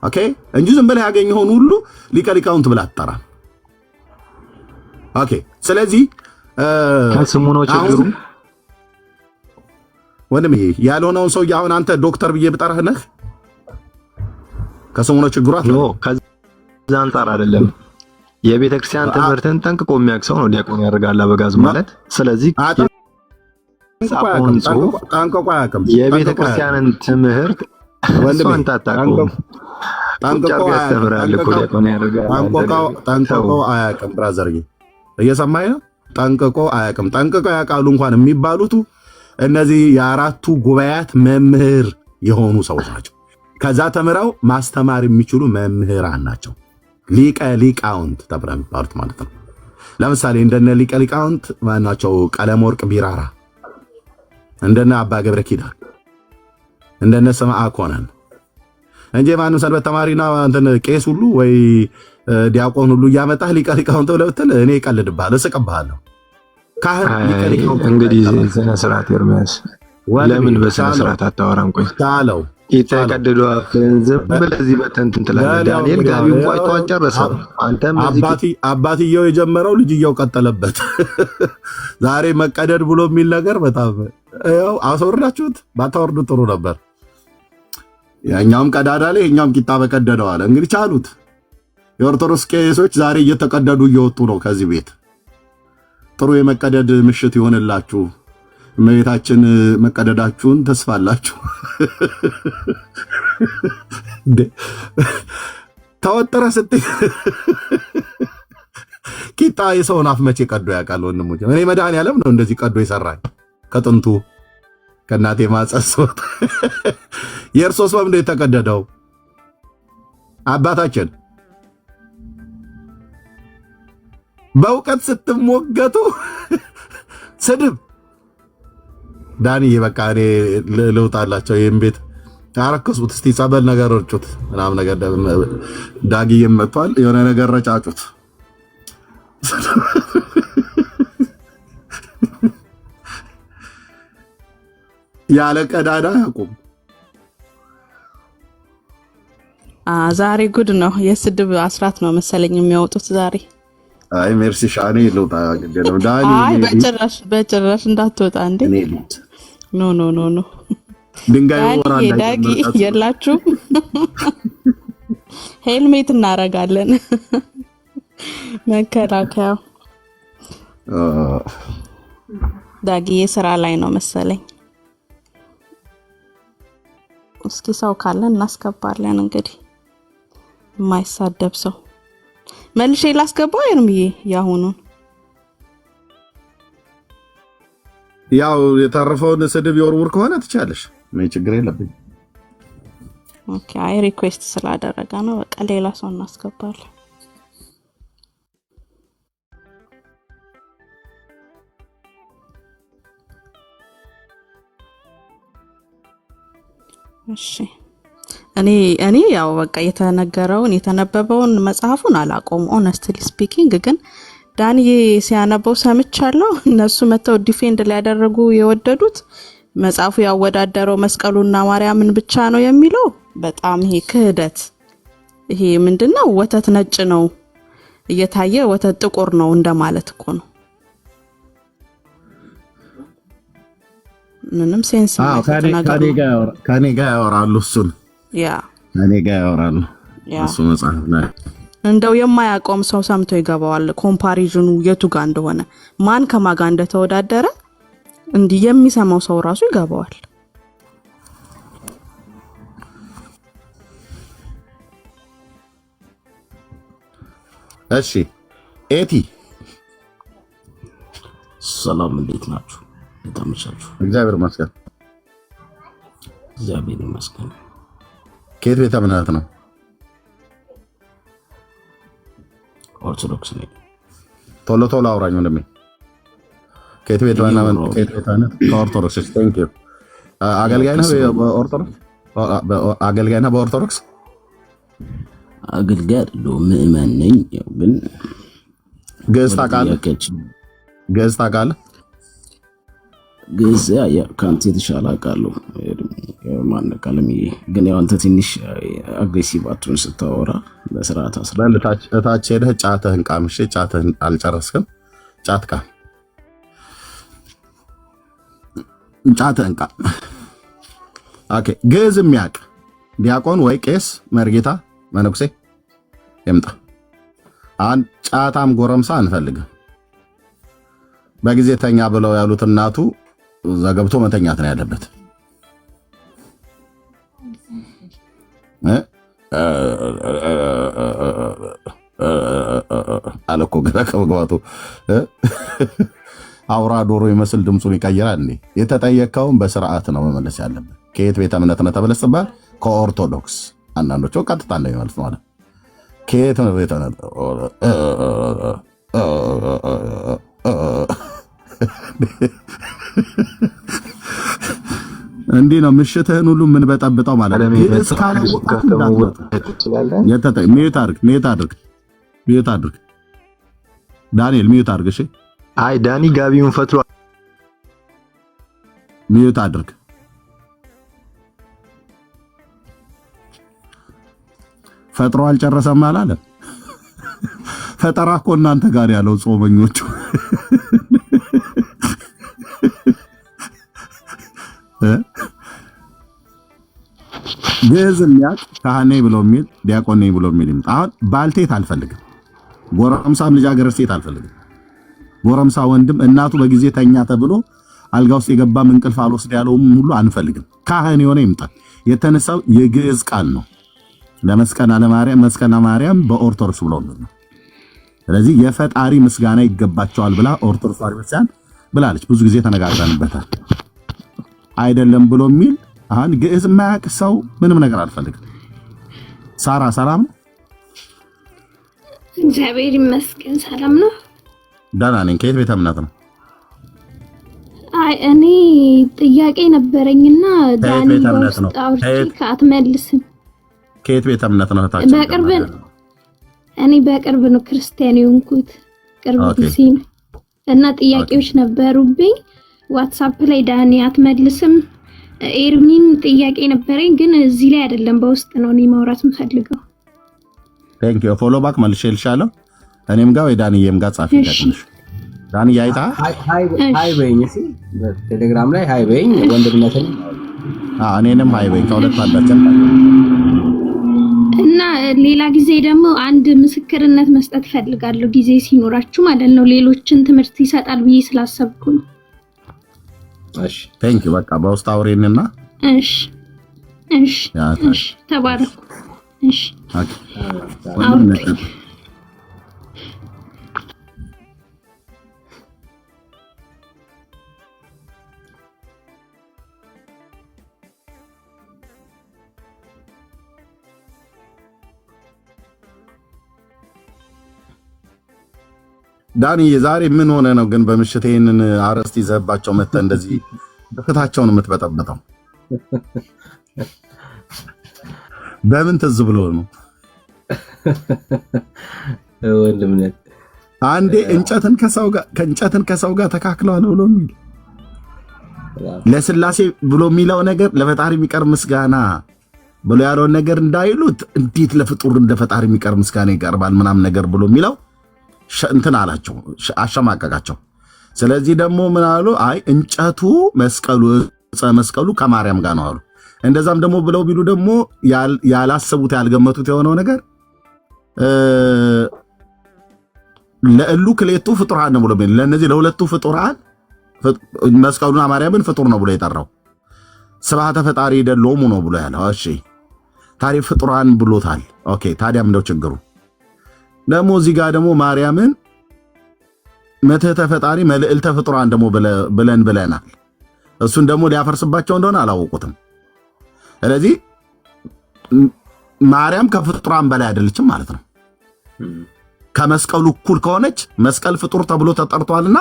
ኦኬ እንጂ ዝም ብለህ ያገኘኸውን ሁሉ ሊቀ ሊቃውንት ብለህ አትጠራም። ኦኬ ስለዚህ ከስሙ ነው ችግሩ። ወንድም ያልሆነውን ሰው አሁን አንተ ዶክተር ብዬ ብጠራህ ነህ ከስሙ ነው ችግሩ። አትሎ ከዛ አንፃር አይደለም። የቤተ ክርስቲያን ትምህርትን ጠንቅቆ የሚያውቅ ሰው ነው ዲያቆን ያረጋል አበጋዝ ማለት። ስለዚህ ጠንቅቆ አያውቅም የቤተ ክርስቲያንን ትምህርት ወንድም ታጣቀው ጠንቅቆ ያስተምራል እኮ ዲያቆን ያረጋል። ጠንቅቆ አያውቅም ብራዘርዬ፣ እየሰማኸኝ ነው? ጠንቅቆ አያውቅም። ጠንቅቆ ያውቃሉ እንኳን የሚባሉት እነዚህ የአራቱ ጉባኤያት መምህር የሆኑ ሰዎች ናቸው። ከዛ ተምረው ማስተማር የሚችሉ መምህራን ናቸው። ሊቀ ሊቃውንት ተብለው የሚባሉት ማለት ነው። ለምሳሌ እንደነ ሊቀ ሊቃውንት ማናቸው? ቀለም ወርቅ ቢራራ፣ እንደነ አባ ገብረ ኪዳን፣ እንደነ ስምዐ ኮነን እንጂ ማንም ሰንበት ተማሪና እንትን ቄስ ሁሉ ወይ ዲያቆን ሁሉ እያመጣህ ሊቀ ሊቃውንት ብለህ ብትል እኔ እቀልድብሃለሁ፣ እስቅብሃለሁ። ካህን ሊቀ ሊቃውንት እንግዲህ ስነ ስርዓት ኤርሚያስ ለምን በስነ ስርዓት አታወራም? ቆይ ታለው ይተቀደዱ ዝም ብለህ እዚህ በተንትን ትላለህ። ዳንኤል ጋቢውን ቋይቶ አልጨረሰም። አንተም አባትየው የጀመረው ልጅየው ቀጠለበት። ዛሬ መቀደድ ብሎ የሚል ነገር በጣም ያው አስወርዳችሁት። ባታወርዱ ጥሩ ነበር። ያኛውም ቀዳዳ ላይ የኛውም ቂጣ በቀደደው አለ። እንግዲህ ቻሉት። የኦርቶዶክስ ቄሶች ዛሬ እየተቀደዱ እየወጡ ነው ከዚህ ቤት። ጥሩ የመቀደድ ምሽት ይሆንላችሁ። እመቤታችን መቀደዳችሁን ተስፋላችሁ። ተወጥረ ስትይ ቂጣ የሰውን አፍ መቼ ቀዶ ያውቃል? ወንድሞች እኔ መድኃኒዓለም ነው እንደዚህ ቀዶ የሰራኝ ከጥንቱ ከእናቴ ማጸሶት። የእርሶስ በምንድን ነው የተቀደደው? አባታችን በእውቀት ስትሞገቱ ስድብ። ዳንዬ በቃ እኔ ልውጣላቸው። ይህም ቤት አረከሱት። እስቲ ጸበል ነገር እርጩት ምናምን ነገር። ዳግዬም መጥቷል። የሆነ ነገር ረጫጩት። ያለ ቀዳዳ ያቁም። ዛሬ ጉድ ነው። የስድብ አስራት ነው መሰለኝ የሚያወጡት ዛሬ። አይ ሜርሲ ሻኔ ልውጣ ገደም ዳኒ። አይ በጭራሽ እንዳትወጣ እንዴ! ኖ ድንጋይ ወራዳ ዳጊ የላችሁም። ሄልሜት እናረጋለን መከላከያው። ዳጊ የሥራ ላይ ነው መሰለኝ። እስኪ ሰው ካለን እናስገባለን። እንግዲህ የማይሳደብ ሰው መልሼ ላስገባው አይርምዬ። ያሁኑን ያው የተረፈውን ስድብ ይወርውር ከሆነ ትቻለሽ፣ ምን ችግር የለብኝ። ኦኬ አይ ሪኩዌስት ስላደረገ ነው። በቃ ሌላ ሰው እናስገባለን። እሺ እኔ ያው በቃ የተነገረውን የተነበበውን መጽሐፉን አላቆም ኦነስትሊ ስፒኪንግ፣ ግን ዳንዬ ሲያነበው ሰምቻለሁ። እነሱ መተው ዲፌንድ ሊያደርጉ የወደዱት መጽሐፉ ያወዳደረው መስቀሉና ማርያምን ብቻ ነው የሚለው በጣም ይሄ ክህደት። ይሄ ምንድነው? ወተት ነጭ ነው እየታየ ወተት ጥቁር ነው እንደማለት እኮ ነው። ምንም ሴንስ ከኔ ጋር ያወራሉ። እሱን ከኔ ጋር ያወራሉ። እሱ መጽሐፍ ነው። እንደው የማያቆም ሰው ሰምቶ ይገባዋል። ኮምፓሪዥኑ የቱ ጋር እንደሆነ ማን ከማጋ እንደተወዳደረ እንዲህ የሚሰማው ሰው ራሱ ይገባዋል። እሺ ኤቲ ሰላም፣ እንዴት ናችሁ? ተመቻችሁ? እግዚአብሔር ይመስገን። እግዚአብሔር ይመስገን። ከየት ቤተ እምነት ነው? ኦርቶዶክስ ነኝ። ቶሎ አውራኝ ወንድሜ። ከየት ቤተ እምነት? ከኦርቶዶክስ። ቴንክ ዩ። አገልጋይ ነህ በኦርቶዶክስ? አገልጋይ ነህ በኦርቶዶክስ? አገልጋይ አይደለሁም፣ ምዕመን ነኝ። ያው ግን ግዕዝ ታውቃለህ? ግዕዝ ታውቃለህ? ግዕዝ ያ ከአንተ የተሻለ አውቃለሁ። ማን ቀለም ግን ያው አንተ ትንሽ አግሬሲቭ አትሆን ስታወራ በስርዓት አስረዳ። እታች ሄደህ ጫትህን ቃምሽ። ጫትህን አልጨረስክም? ጫት ቃም፣ ጫትህን ቃም። ኦኬ። ግዕዝ የሚያውቅ ዲያቆን ወይ ቄስ መርጌታ መነኩሴ ይምጣ። አንድ ጫታም ጎረምሳ አንፈልግም። በጊዜ ተኛ ብለው ያሉት እናቱ ዘገብቶ መተኛት ነው ያለበት። አለኮ ገና ከመግባቱ አውራ ዶሮ ይመስል ድምፁን ይቀይራል እንዴ? የተጠየቀውን በስርዓት ነው መመለስ ያለበት። ከየት ቤተ እምነት ነው ተብለህ ስትባል ከኦርቶዶክስ። አንዳንዶቹ ቀጥታ ነው የሚመልስ ማለት ከየት ነው ቤተ እምነት? እንዲህ ነው ምሽትህን ሁሉ ምን በጠብጠው ማለት ነው። ሚዩት አድርግ ዳንኤል፣ ሚዩት አድርግ። እሺ አይ ዳኒ ጋቢውን ፈትሏል። ሚዩት አድርግ። ፈጥሮ አልጨረሰም አላለ። ፈጠራ እኮ እናንተ ጋር ያለው ጾመኞቹ ግዕዝ የሚያውቅ ካህኔ ብሎ የሚል ዲያቆኔ ብሎ የሚል ይምጣ። አሁን ባልቴት አልፈልግም። ጎረምሳም ልጃገረድ ሴት አልፈልግም። ጎረምሳ ወንድም እናቱ በጊዜ ተኛ ተብሎ አልጋ ውስጥ የገባም እንቅልፍ አልወስድ ያለውም ሁሉ አንፈልግም። ካህን የሆነ ይምጣ። የተነሳው የግዕዝ ቃል ነው ለመስቀና ለማርያም፣ መስቀና ማርያም በኦርቶዶክስ ብሎ ነው። ስለዚህ የፈጣሪ ምስጋና ይገባቸዋል ብላ ኦርቶዶክስ ቤተክርስቲያን ብላለች። ብዙ ጊዜ ተነጋግረንበታል። አይደለም ብሎ የሚል አሁን ግዕዝ የማያውቅ ሰው ምንም ነገር አልፈልግም። ሳራ ሰላም ነው? እግዚአብሔር ይመስገን ሰላም ነው። ደህና ነኝ። ከየት ቤተ እምነት ነው? አይ እኔ ጥያቄ ነበረኝና ዳኒ አትመልስም። ከየት ቤተ እምነት ነው? ታች እኔ በቅርብ ነው ክርስቲያን የሆንኩት፣ ቅርብ ጊዜ ነው እና ጥያቄዎች ነበሩብኝ። ዋትስአፕ ላይ ዳኒ አትመልስም ኤርሚን ጥያቄ ነበረኝ ግን እዚህ ላይ አይደለም በውስጥ ነው እኔ ማውራት የምፈልገው። ቴንክ ዩ ፎሎ ባክ መልሼልሻለሁ። እኔም ጋር ወይ ዳንዬም ጋር ጻፊ ታድርሽ። ዳንዬ አይታ ሃይ በይኝ እስኪ ቴሌግራም ላይ ሃይ በይኝ ወንድምነትን እኔንም ሃይ በይኝ ከሁለት አንዳችን እና ሌላ ጊዜ ደግሞ አንድ ምስክርነት መስጠት ፈልጋለሁ ጊዜ ሲኖራችሁ ማለት ነው። ሌሎችን ትምህርት ይሰጣል ብዬ ስላሰብኩ ነው። እሺ ቴንክ ዩ በቃ በውስጥ አውሬንና እሺ ተባረኩ። እሺ ዳኒ ዛሬ ምን ሆነ ነው ግን በምሽት ይሄንን አረስት ይዘባቸው መተ እንደዚህ በከታቸውን የምትበጠበጠው በምን ትዝ ብሎ ነው? ወንድምነት አንዴ እንጨትን ከሰው ጋር ተካክለዋል ብሎ የሚል ለስላሴ ብሎ የሚለው ነገር ለፈጣሪ የሚቀር ምስጋና ብሎ ያለውን ነገር እንዳይሉት እንዴት ለፍጡር እንደ ፈጣሪ የሚቀር ምስጋና ይቀርባል ምናምን ነገር ብሎ የሚለው እንትን አላቸው፣ አሸማቀቃቸው። ስለዚህ ደግሞ ምን አሉ? አይ እንጨቱ መስቀሉ ከማርያም ጋር ነው አሉ። እንደዛም ደግሞ ብለው ቢሉ ደግሞ ያላሰቡት ያልገመቱት የሆነው ነገር ለእሉ ክሌቱ ፍጡራን ነው ብሎ ለነዚህ ለሁለቱ ፍጡራን መስቀሉና ማርያምን ፍጡር ነው ብሎ የጠራው ስብሐተ ፈጣሪ ደሎሙ ነው ብሎ ያለው። እሺ ታዲያ ፍጡራን ብሎታል። ኦኬ ታዲያ ምንድነው ችግሩ? ደግሞ እዚህ ጋር ደግሞ ማርያምን መትሕተ ፈጣሪ መልዕልተ ፍጡራን ደግሞ ብለናል። እሱን ደግሞ ሊያፈርስባቸው እንደሆነ አላወቁትም። ስለዚህ ማርያም ከፍጡራን በላይ አይደለችም ማለት ነው። ከመስቀሉ እኩል ከሆነች መስቀል ፍጡር ተብሎ ተጠርቷልና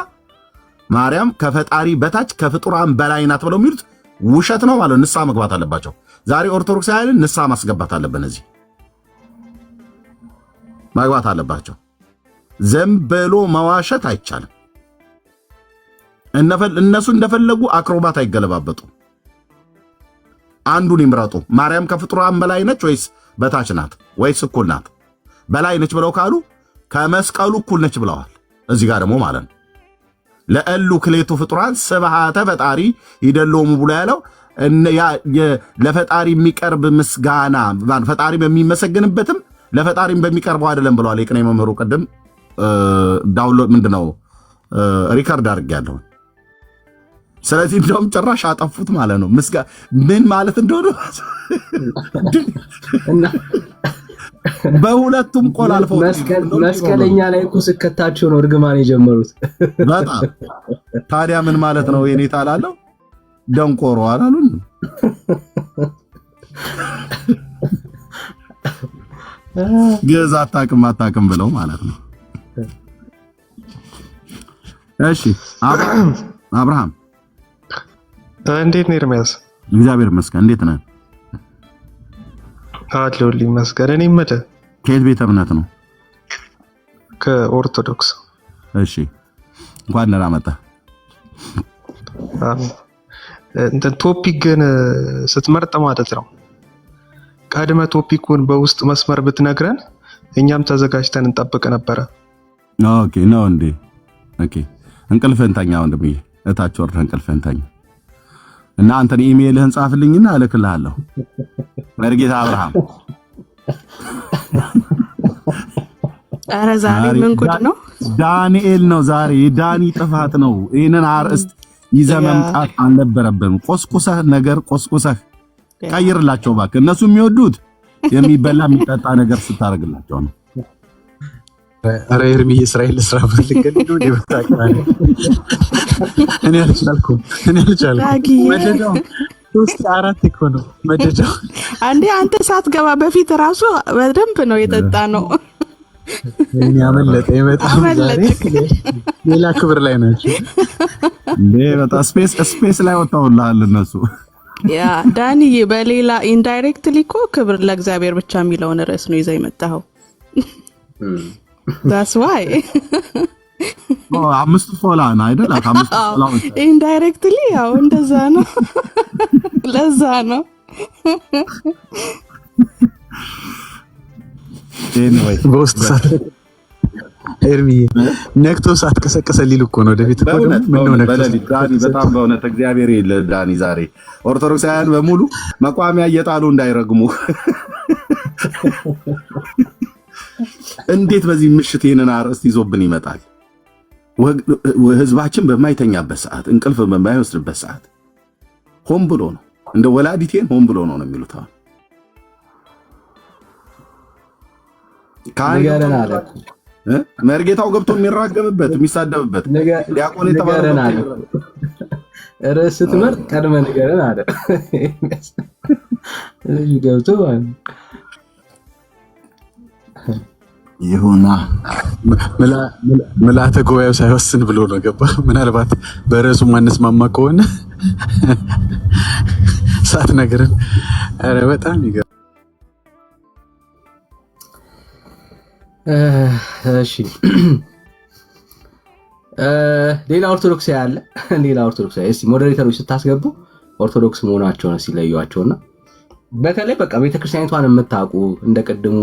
ማርያም ከፈጣሪ በታች ከፍጡራን በላይ ናት ብለው የሚሉት ውሸት ነው ማለት ንስሐ መግባት አለባቸው። ዛሬ ኦርቶዶክሳውያን ንስሐ ማስገባት አለብን። እዚህ መግባት አለባቸው። ዝም ብሎ መዋሸት አይቻልም። እነሱ እንደፈለጉ አክሮባት አይገለባበጡ። አንዱን ይምረጡ። ማርያም ከፍጡራን በላይ ነች ወይስ በታች ናት ወይስ እኩል ናት? በላይ ነች ብለው ካሉ ከመስቀሉ እኩል ነች ብለዋል። እዚህ ጋር ደግሞ ማለት ነው ለእሉ ክሌቱ ፍጡራን ስብሐተ ፈጣሪ ይደሎሙ ብሎ ያለው ለፈጣሪ የሚቀርብ ምስጋና ፈጣሪ በሚመሰግንበትም ለፈጣሪም በሚቀርበው አይደለም ብለዋል የቅኔ መምህሩ። ቅድም ዳውንሎድ ምንድነው ሪከርድ አድርጌያለሁ። ስለዚህ እንደውም ጭራሽ አጠፉት ማለት ነው። ምን ማለት እንደሆነ በሁለቱም ቆል አልፈው መስቀለኛ ላይ እኮ ስከታቸው ነው እርግማን የጀመሩት። በጣም ታዲያ ምን ማለት ነው? የኔታ ላለው ደንቆሮ አላሉን? ግዕዝ አታውቅም ብለው ማለት ነው። እሺ አብርሃም እንዴት ነው ኤርሚያስ? እግዚአብሔር ይመስገን። እንዴት ነህ? አለሁልህ ይመስገን። እኔ የምልህ ከየት ቤተ እምነት ነው? ከኦርቶዶክስ። እሺ እንኳን ደህና መጣህ። እንትን ቶፒክ ግን ስትመርጥ ማለት ነው ቀድመ ቶፒኩን በውስጥ መስመር ብትነግረን እኛም ተዘጋጅተን እንጠብቅ ነበረ። ኦኬ ነው እንዴ? ኦኬ እንቅልፍህን ተኛ ወንድምዬ፣ እታች ወርደህ እንቅልፍህን ተኛ እና አንተን ኢሜልህን ጻፍልኝና እልክልሃለሁ። መርጌታ አብርሃም ኧረ ዛሬ ምን ጉድ ነው? ዳንኤል ነው ዛሬ። የዳኒ ጥፋት ነው። ይሄንን አርእስት ይዘህ መምጣት አልነበረብህም። ቆስቁሰህ ቀይርላቸው እባክህ። እነሱ የሚወዱት የሚበላ የሚጠጣ ነገር ስታደርግላቸው ነው። ኧረ ኤርሚ እስራኤል ስራ ፈልገን ነው ይወጣቃል። እኔ አልቻልኩም። መደዳው 3-4 እኮ ነው መደዳው። አንዴ አንተ ሳትገባ በፊት ራሱ በደንብ ነው የጠጣ ነው። እኔ አመለጠ በጣም ዛሬ ሌላ ክብር ላይ ናቸው። በጣም ስፔስ ላይ ወጣውልሃል እነሱ። ያ ዳንዬ በሌላ ኢንዳይሬክትሊ እኮ ክብር ለእግዚአብሔር ብቻ የሚለውን ርዕስ ነው ይዘህ የመጣኸው። That's why አምስቱ ፎላን አይደል? አምስቱ ፎላን ኢንዳይሬክትሊ ያው እንደዛ ነው። ለዛ ነው ኤኒዌይ በውስጥ ኤርሚ ነክቶ ሳትቀሰቀሰ ሊል እኮ ነው። ወደፊት እኮ ምን ነው ነክቶ ዳኒ በጣም በእውነት እግዚአብሔር ይል ዳኒ ዛሬ ኦርቶዶክሳውያን በሙሉ መቋሚያ እየጣሉ እንዳይረግሙ። እንዴት በዚህ ምሽት ይሄንን አርዕስት ይዞብን ይመጣል? ህዝባችን በማይተኛበት ሰዓት፣ እንቅልፍ በማይወስድበት ሰዓት ሆን ብሎ ነው እንደ ወላዲቴን ሆን ብሎ ነው የሚሉት። መርጌታው ገብቶ የሚራገብበት የሚሳደብበት ዲያቆን የተባለው ርዕስ ስትመርጥ ቀድመህ ንገረን አለ። ልጅ ገብቶ ይሁና ምልዓተ ጉባኤው ሳይወስን ብሎ ነው ገባ። ምናልባት በርዕሱ ማንስማማ ከሆነ ሳትነግረን፣ ኧረ በጣም ይገርም። እሺ ሌላ ኦርቶዶክስ ያለ ሌላ ኦርቶዶክስ እስቲ ሞዴሬተሮች ስታስገቡ ኦርቶዶክስ መሆናቸውን እስቲ ለዩዋቸውና በተለይ በቃ ቤተክርስቲያኒቷን የምታውቁ እንደቀድሙ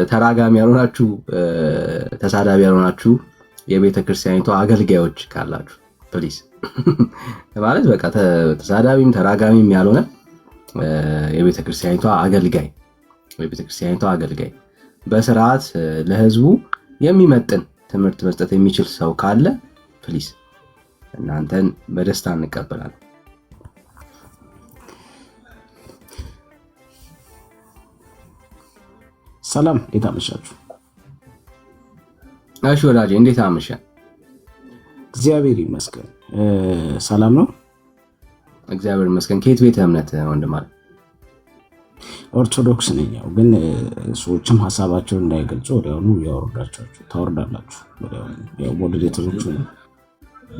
ተራጋሚ ያልሆናችሁ ተሳዳቢ ያልሆናችሁ የቤተክርስቲያኒቷ አገልጋዮች ካላችሁ ፕሊዝ ማለት በቃ ተሳዳቢም ተራጋሚም ያልሆነ የቤተክርስቲያኒቷ አገልጋይ በስርዓት ለህዝቡ የሚመጥን ትምህርት መስጠት የሚችል ሰው ካለ ፕሊዝ እናንተን በደስታ እንቀበላለን። ሰላም፣ እንዴት አመሻችሁ? እሺ ወዳጄ እንዴት አመሻ? እግዚአብሔር ይመስገን ሰላም ነው። እግዚአብሔር ይመስገን። ከየት ቤተ እምነት ወንድም አለ? ኦርቶዶክስ ነኝ። ያው ግን ሰዎችም ሐሳባቸውን እንዳይገልጹ ወዲያውኑ ታወርዳላችሁ። ወዲያውኑ ያው ሞዴሬተሮቹ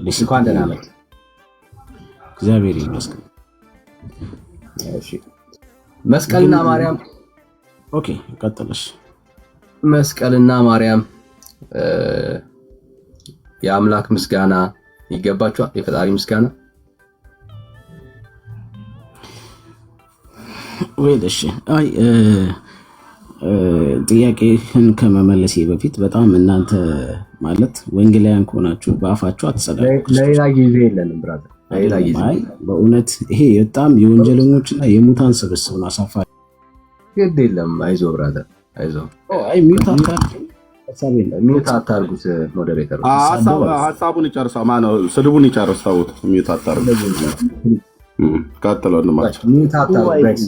እንኳን ደህና መጣ። እግዚአብሔር ይመስገን። እሺ መስቀልና ማርያም ኦኬ፣ ቀጥለሽ። መስቀልና ማርያም የአምላክ ምስጋና ይገባቸዋል፣ የፈጣሪ ምስጋና ወይልሽ አይ ጥያቄህን ከመመለሴ በፊት በጣም እናንተ ማለት ወንጌላውያን ከሆናችሁ በአፋችሁ አትጸዳሉ። ለሌላ ጊዜ የለንም ብራዘር፣ ለሌላ ጊዜ። በእውነት ይሄ በጣም የወንጀለኞችና የሙታን ስብስብ ነው። አሳፋሪ ግድ የለም። አይዞህ ብራዘር አይዞህ። አይ ሚውት አታርጉት። ሞዴሬተር ሀሳቡን ይጨርሰው። ማነው ስድቡን ይጨርሰው። ሚውት አታርጉት። ቀጥሎ እንማቸው። ሚውት አታርጉት።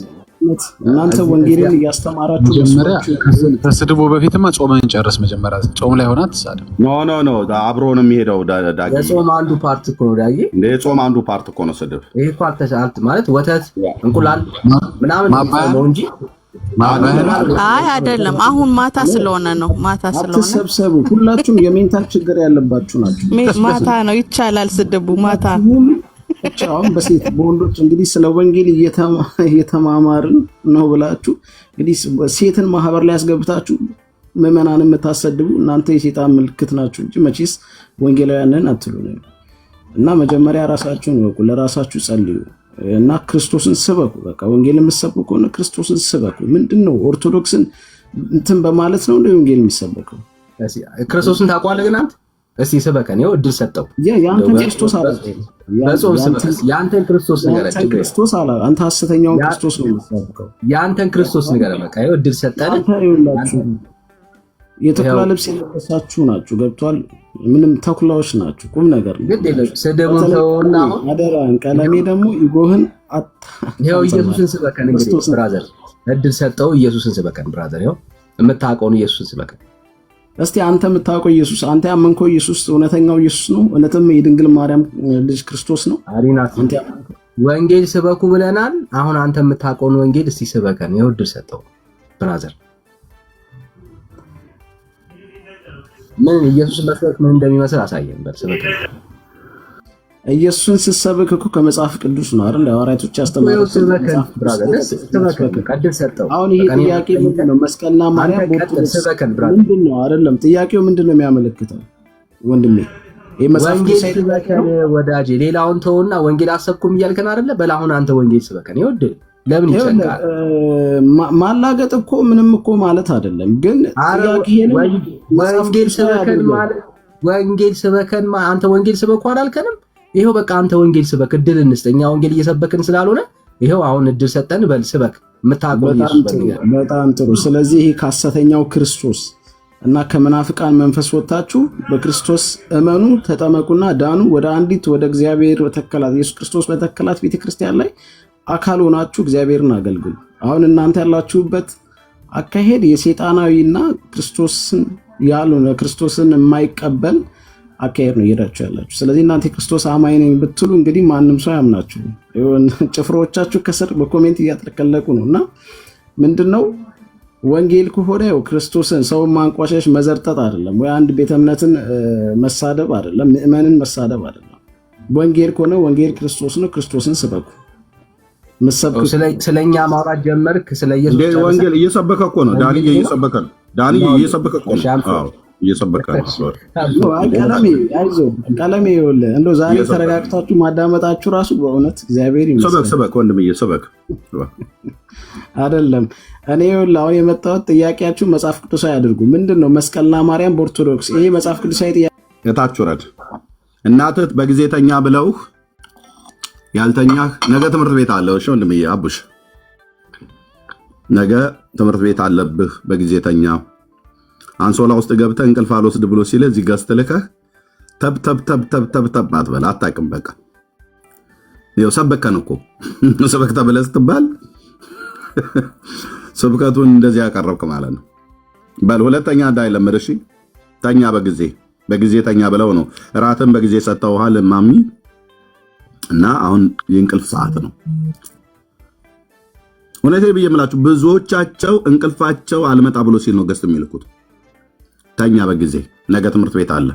እናንተ ወንጌልን እያስተማራችሁ መጀመሪያ ከስድቡ በፊትማ ጾምን ጨርስ። መጀመሪያ ጾም ላይ ሆና ትሳደብ። ኖ አብሮ ነው የሚሄደው። ዳጊ የጾም አንዱ ፓርት እኮ ነው። ዳጊ እንደ የጾም አንዱ ፓርት እኮ ነው ስድብ። ይሄ እኮ አልተሳልት ማለት ወተት እንቁላል ምናምን ነው እንጂ አይ አይደለም። አሁን ማታ ስለሆነ ነው። ማታ ስለሆነ አትሰብሰቡ። ሁላችሁም የሜንታል ችግር ያለባችሁ ናችሁ። ማታ ነው ይቻላል ስድቡ ማታ። አሁን በሴት በወንዶች እንግዲህ ስለ ወንጌል እየተማማርን ነው ብላችሁ እንግዲህ ሴትን ማህበር ላይ ያስገብታችሁ ምዕመናን የምታሰድቡ እናንተ የሴጣን ምልክት ናችሁ እንጂ መቼስ ወንጌላውያንን አትሉ ነው። እና መጀመሪያ ራሳችሁን ወቁ፣ ለራሳችሁ ጸልዩ እና ክርስቶስን ስበኩ። በቃ ወንጌል የምትሰብኩ ከሆነ ክርስቶስን ስበኩ። ምንድነው ኦርቶዶክስን እንትን በማለት ነው እንደ ወንጌል የሚሰበከው? ክርስቶስን ታውቀዋለህ ግን አንተ እስቲ ስበከን። ይኸው እድል ሰጠው። ያንተን ክርስቶስ አለ በጾም ስበክ። ያንተን ክርስቶስ ንገረን። ክርስቶስ አለ። አንተ ሐሰተኛውን ክርስቶስ ነው የምትሰብከው። ያንተን ክርስቶስ ንገረን። በቃ ይኸው እድል ሰጠን። የተኩላ ልብስ የለበሳችሁ ናችሁ። ገብቷል? ምንም ተኩላዎች ናችሁ። ቁም ነገር ነው። ግድ የለም ስደቡን ተውና አደራን ቀለሜ ደግሞ ይጎህን ይኸው ኢየሱስን ስበከን። እንግዲህ ብራዘር እድል ሰጠው። ኢየሱስን ስበከን ብራዘር። ይኸው የምታውቀውን ኢየሱስን ስበከን። እስቲ አንተ የምታውቀው ኢየሱስ፣ አንተ ያመንከው ኢየሱስ እውነተኛው ኢየሱስ ነው? እውነትም የድንግል ማርያም ልጅ ክርስቶስ ነው? ወንጌል ስበኩ ብለናል። አሁን አንተ የምታውቀውን ወንጌል እስቲ ስበከን። ይኸው እድል ሰጠው ብራዘር። ምን ኢየሱስ መስበክ ምን እንደሚመስል አሳየን። በስበከን ኢየሱስን ስትሰብክ እኮ ከመጽሐፍ ቅዱስ ነው አይደል? ሐዋርያቶች ያስተማሩት አሁን ይሄ ጥያቄ ምንድን ነው? መስቀልና ማርያም ምንድን ነው? አይደለም ጥያቄው ምንድን ነው የሚያመለክተው? ወንድሜ። ይሄ መጽሐፍ ወንጌል ስበከን ወዳጄ፣ ሌላውን ተውና ወንጌል አሰብኩም እያልከን አይደለ? በላሁን አንተ ወንጌል ስበከን ይወድ ለምን ይቸካል? ማላገጥ እኮ ምንም እኮ ማለት አይደለም፣ ግን ወንጌል ስበከን ማለት ወንጌል ስበከን አንተ ወንጌል ስበኩ አላልከንም? ይሄው በቃ አንተ ወንጌል ስበክ፣ እድል እንስጠኛ። ወንጌል እየሰበክን ስላልሆነ ይሄው አሁን እድል ሰጠን፣ በል ስበክ። በጣም ጥሩ። ስለዚህ ይሄ ከሐሰተኛው ክርስቶስ እና ከመናፍቃን መንፈስ ወጣችሁ በክርስቶስ እመኑ፣ ተጠመቁና ዳኑ፣ ወደ አንዲት ወደ እግዚአብሔር በተከላት ኢየሱስ ክርስቶስ በተከላት ቤተክርስቲያን ላይ አካል ሆናችሁ እግዚአብሔርን አገልግሉ። አሁን እናንተ ያላችሁበት አካሄድ የሰይጣናዊና ክርስቶስን ያልሆነ ክርስቶስን የማይቀበል አካሄድ ነው እየሄዳችሁ ያላችሁ። ስለዚህ እናንተ ክርስቶስ አማኝ ነኝ ብትሉ እንግዲህ ማንም ሰው ያምናችሁ። ጭፍሮቻችሁ ከስር በኮሜንት እያጥለቀለቁ ነውና ምንድነው ወንጌል ከሆነ ያው ክርስቶስን ሰውን ማንቋሸሽ መዘርጠጥ አይደለም ወይ አንድ ቤተ እምነትን መሳደብ አይደለም፣ ምእመንን መሳደብ አይደለም። ወንጌል ከሆነ ወንጌል ክርስቶስ ነው፣ ክርስቶስን ስበኩ። ስለኛ ማውራት ጀመርክ። ስለ ኢየሱስ ወንጌል እየሰበከ እኮ ነው ዳንኤል፣ እየሰበከ ነው ዳንኤል፣ እየሰበከ እኮ ነው። አዎ እየሰበከ ነው። ቀለሜ ይኸውልህ፣ እንደው ዛሬ ተረጋግታችሁ ማዳመጣችሁ ራሱ በእውነት እግዚአብሔር ይመስገን። ሰበክ ወንድምዬ ሰበክ አይደለም። እኔ ይኸውልህ አሁን የመጣሁት ጥያቄያችሁ መጽሐፍ ቅዱሳዊ አድርጉ። ምንድነው መስቀልና ማርያም በኦርቶዶክስ ይሄ መጽሐፍ ቅዱሳዊ ጥያቄ እታች ወረድ። እናትህ በጊዜ ተኛ ብለውህ ያልተኛህ ነገ ትምህርት ቤት አለ። እሺ ወንድምዬ አቡሽ ነገ ትምህርት ቤት አለብህ፣ በጊዜ ተኛ። አንሶላ ውስጥ ገብተህ እንቅልፍ አልወስድ ብሎ ሲለ እዚህ ገዝት ልከህ ተብ አትበል። አታውቅም በቃ ይኸው ሰበከን እኮ ሰበክ ተብለህ ስትባል ስብከቱን እንደዚህ ያቀረብክ ማለት ነው። በል ሁለተኛ እንዳይለምድ እሺ። ተኛ በጊዜ ተኛ ብለው ነው እራትን በጊዜ ሰጥተውሃል ማሚ። እና አሁን የእንቅልፍ ሰዓት ነው። እውነቴን ብዬ የምላችሁ ብዙዎቻቸው እንቅልፋቸው አልመጣ ብሎ ሲል ነው ገዝት የሚልኩት። ተኛ በጊዜ ነገ ትምህርት ቤት አለ።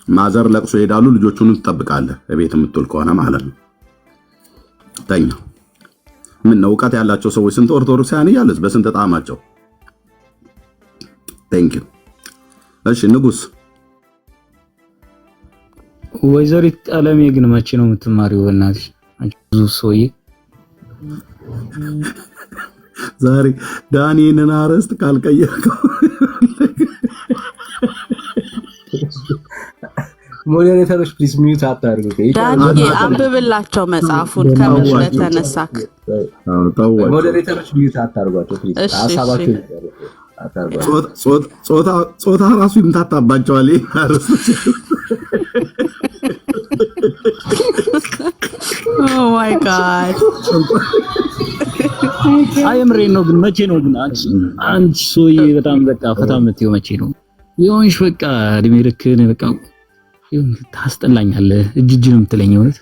ማዘር ለቅሶ ይሄዳሉ፣ ልጆቹን ትጠብቃለህ ቤት የምትውል ከሆነ ማለት ነው። ተኛ። ምን ነው እውቀት ያላቸው ሰዎች ስንት ኦርቶዶክሳውያን እያለች በስንት ጣዕማቸው። ቴንክ ዩ። እሺ ንጉስ ወይዘሪት ቀለሜ ግን መቼ ነው የምትማሪው? በእናትሽ ብዙ ሰውዬ ዛሬ ዳንኤልን አረስት ካልቀየርከው ሞዴሬተሮች ፕሊዝ ሚዩት አታርጉ። ዳንኤ አንብብላቸው መጽሐፉን ከመሽለት ተነሳክ። ሞዴሬተሮች ሚዩት አታርጓቸው ፕሊዝ። ሐሳባችሁ ጾታ ራሱ ይምታታባቸዋል። ኦ ማይ ጋድ አይምሬን ነው። ግን መቼ ነው ግን አንቺ ሰውዬ በጣም በቃ ፈታ የምትይው መቼ ነው? ይሁንሽ በቃ እድሜ ልክህን በቃ ታስጠላኛለህ። እጅ ነው የምትለኝ እውነት።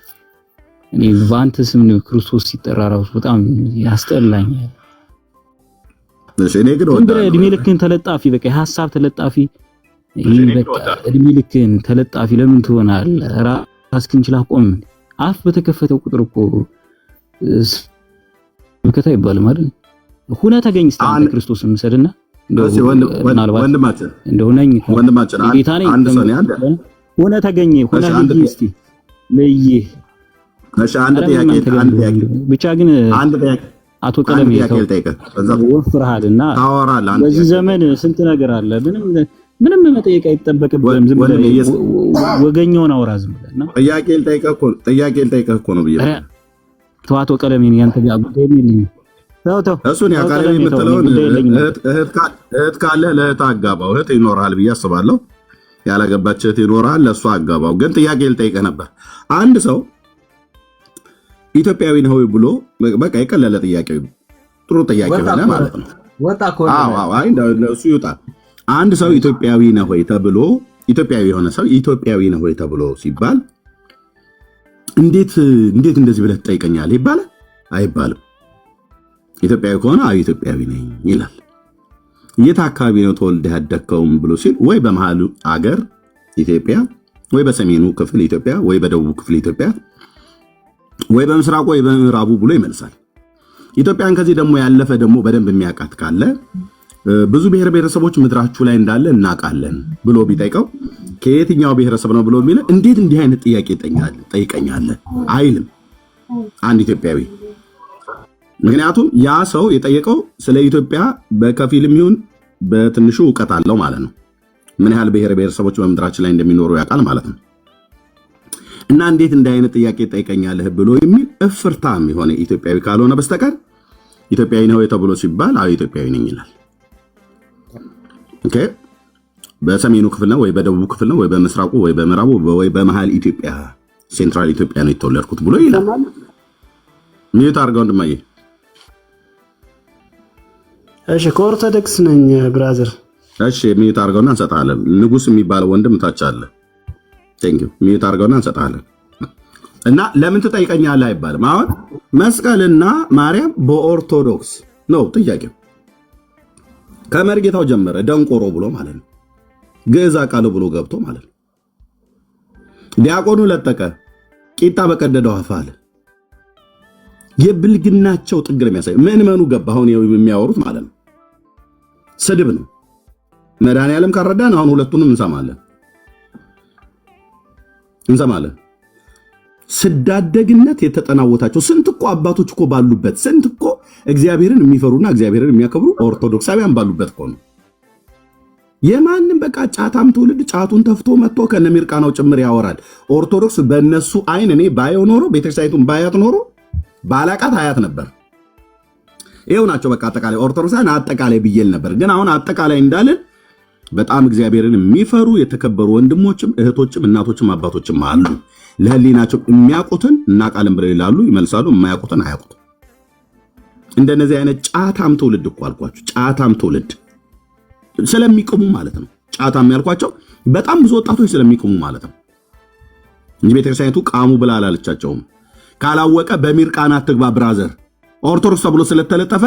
እኔ በአንተ ስም ነው ክርስቶስ ሲጠራ ራሱ በጣም ያስጠላኛል። እኔ ግን እድሜ ልክህን ተለጣፊ በቃ የሀሳብ ተለጣፊ በቃ እድሜ ልክህን ተለጣፊ ለምን ትሆናለህ? ራስህን ችለህ ቆም። አፍ በተከፈተው ቁጥር እኮ ከታ ይባል ማለት ሁነ ተገኝ ስታን ክርስቶስን ምሰድና ወንድማችን እንደሆነኝ ወንድማችን አንድ ሰው ነው ሁነ ተገኘ ሁነ እስቲ ለይ እሺ አንድ ጥያቄ ብቻ ግን አንድ ጥያቄ አቶ ቀለሜ ወፍርሃልና ታወራለህ። በዚህ ዘመን ስንት ነገር አለ። ምንም መጠየቅ አይጠበቅብህም። ዝም ብለህ ወገኛውን አውራ ዝም ብለህና ጥያቄ ልጠይቅህ እኮ ነው ብዬ አቶ ቀለሜ ያንተ ጋር ጉዳይ ነው። ተው እሱን ያቀለሜ የምትለውን እህት ካለ ለእህት አጋባው። እህት ይኖርሃል ብዬ አስባለሁ። ያላገባች እህት ይኖርሃል፣ ለእሷ አጋባው። ግን ጥያቄ ልጠይቅህ ነበር። አንድ ሰው ኢትዮጵያዊ ነው ብሎ በቃ የቀለለ ጥያቄ ጥሩ ጥያቄ ሆነ ማለት ነው። እሱ ይውጣል። አንድ ሰው ኢትዮጵያዊ ነው ወይ ተብሎ ኢትዮጵያዊ የሆነ ሰው ኢትዮጵያዊ ነው ወይ ተብሎ ሲባል እንዴት እንደዚህ ብለህ ትጠይቀኛለህ ይባላል? አይባልም። ኢትዮጵያዊ ከሆነ አይ ኢትዮጵያዊ ነኝ ይላል። የት አካባቢ ነው ተወልደህ ያደግከውም ብሎ ሲል ወይ በመሃሉ አገር ኢትዮጵያ፣ ወይ በሰሜኑ ክፍል ኢትዮጵያ፣ ወይ በደቡብ ክፍል ኢትዮጵያ፣ ወይ በምስራቁ ወይ በምዕራቡ ብሎ ይመልሳል። ኢትዮጵያን ከዚህ ደግሞ ያለፈ ደግሞ በደንብ የሚያውቃት ካለ ብዙ ብሔር ብሔረሰቦች ምድራችሁ ላይ እንዳለ እናውቃለን ብሎ ቢጠይቀው ከየትኛው ብሔረሰብ ነው ብሎ የሚል እንዴት እንዲህ አይነት ጥያቄ ጠይቀኛለህ አይልም አንድ ኢትዮጵያዊ። ምክንያቱም ያ ሰው የጠየቀው ስለ ኢትዮጵያ በከፊልም ይሁን በትንሹ እውቀት አለው ማለት ነው። ምን ያህል ብሔር ብሔረሰቦች በምድራችን ላይ እንደሚኖሩ ያውቃል ማለት ነው። እና እንዴት እንዲህ አይነት ጥያቄ ጠይቀኛለህ ብሎ የሚል እፍርታም የሆነ ኢትዮጵያዊ ካልሆነ በስተቀር ኢትዮጵያዊ ነው ተብሎ ሲባል አዎ ኢትዮጵያዊ ነኝ ይላል። ኦኬ በሰሜኑ ክፍል ነው ወይ በደቡብ ክፍል ነው ወይ በምስራቁ ወይ በምዕራቡ ወይ በመሃል ኢትዮጵያ ሴንትራል ኢትዮጵያ ነው የተወለድኩት ብሎ ይላል። ሚዩት አድርገው እንደማየ እሺ ከኦርቶዶክስ ነኝ ብራዘር። እሺ ሚዩት አድርገውና እንሰጣለን። ንጉስ የሚባለው ወንድም ታች አለ። ቴንክ ዩ ሚዩት አድርገውና እንሰጣለን። እና ለምን ትጠይቀኛለህ አይባልም። አሁን መስቀልና ማርያም በኦርቶዶክስ ነው ጥያቄው። ከመርጌታው ጀመረ ደንቆሮ ብሎ ማለት ነው። ግዕዝ አቃሉ ብሎ ገብቶ ማለት ነው። ዲያቆኑ ለጠቀ ቂጣ በቀደደው አፍ አለ። የብልግናቸው ጥግ ነው የሚያሳይ። ምዕመኑ ገባ አሁን የሚያወሩት ማለት ነው። ስድብ ነው። መድኃኒዓለም ካረዳን አሁን ሁለቱንም እንሰማለን። ስዳደግነት የተጠናወታቸው ስንት እኮ አባቶች እኮ ባሉበት ስንት እኮ እግዚአብሔርን የሚፈሩና እግዚአብሔርን የሚያከብሩ ኦርቶዶክሳውያን ባሉበት እኮ ነው። የማንም በቃ ጫታም ትውልድ ጫቱን ተፍቶ መጥቶ ከነሚርቃናው ጭምር ያወራል። ኦርቶዶክስ በእነሱ አይን እኔ ባየው ኖሮ ቤተክርስቲያኒቱን ባያት ኖሮ ባላቃት አያት ነበር። ይኸው ናቸው በቃ አጠቃላይ ኦርቶዶክሳውያን አጠቃላይ ብዬል ነበር። ግን አሁን አጠቃላይ እንዳልን በጣም እግዚአብሔርን የሚፈሩ የተከበሩ ወንድሞችም እህቶችም እናቶችም አባቶችም አሉ። ለህሊናቸው የሚያውቁትን እናቃለን ብለው ይላሉ፣ ይመልሳሉ። የማያውቁትን አያውቁትም። እንደነዚህ አይነት ጫታም ትውልድ እኮ አልኳችሁ። ጫታም ትውልድ ስለሚቆሙ ማለት ነው። ጫታም ያልኳቸው በጣም ብዙ ወጣቶች ስለሚቆሙ ማለት ነው እንጂ ቤተክርስቲያኒቱ ቃሙ ብላ አላለቻቸውም። ካላወቀ በሚርቃና አትግባ ብራዘር። ኦርቶዶክስ ተብሎ ስለተለጠፈ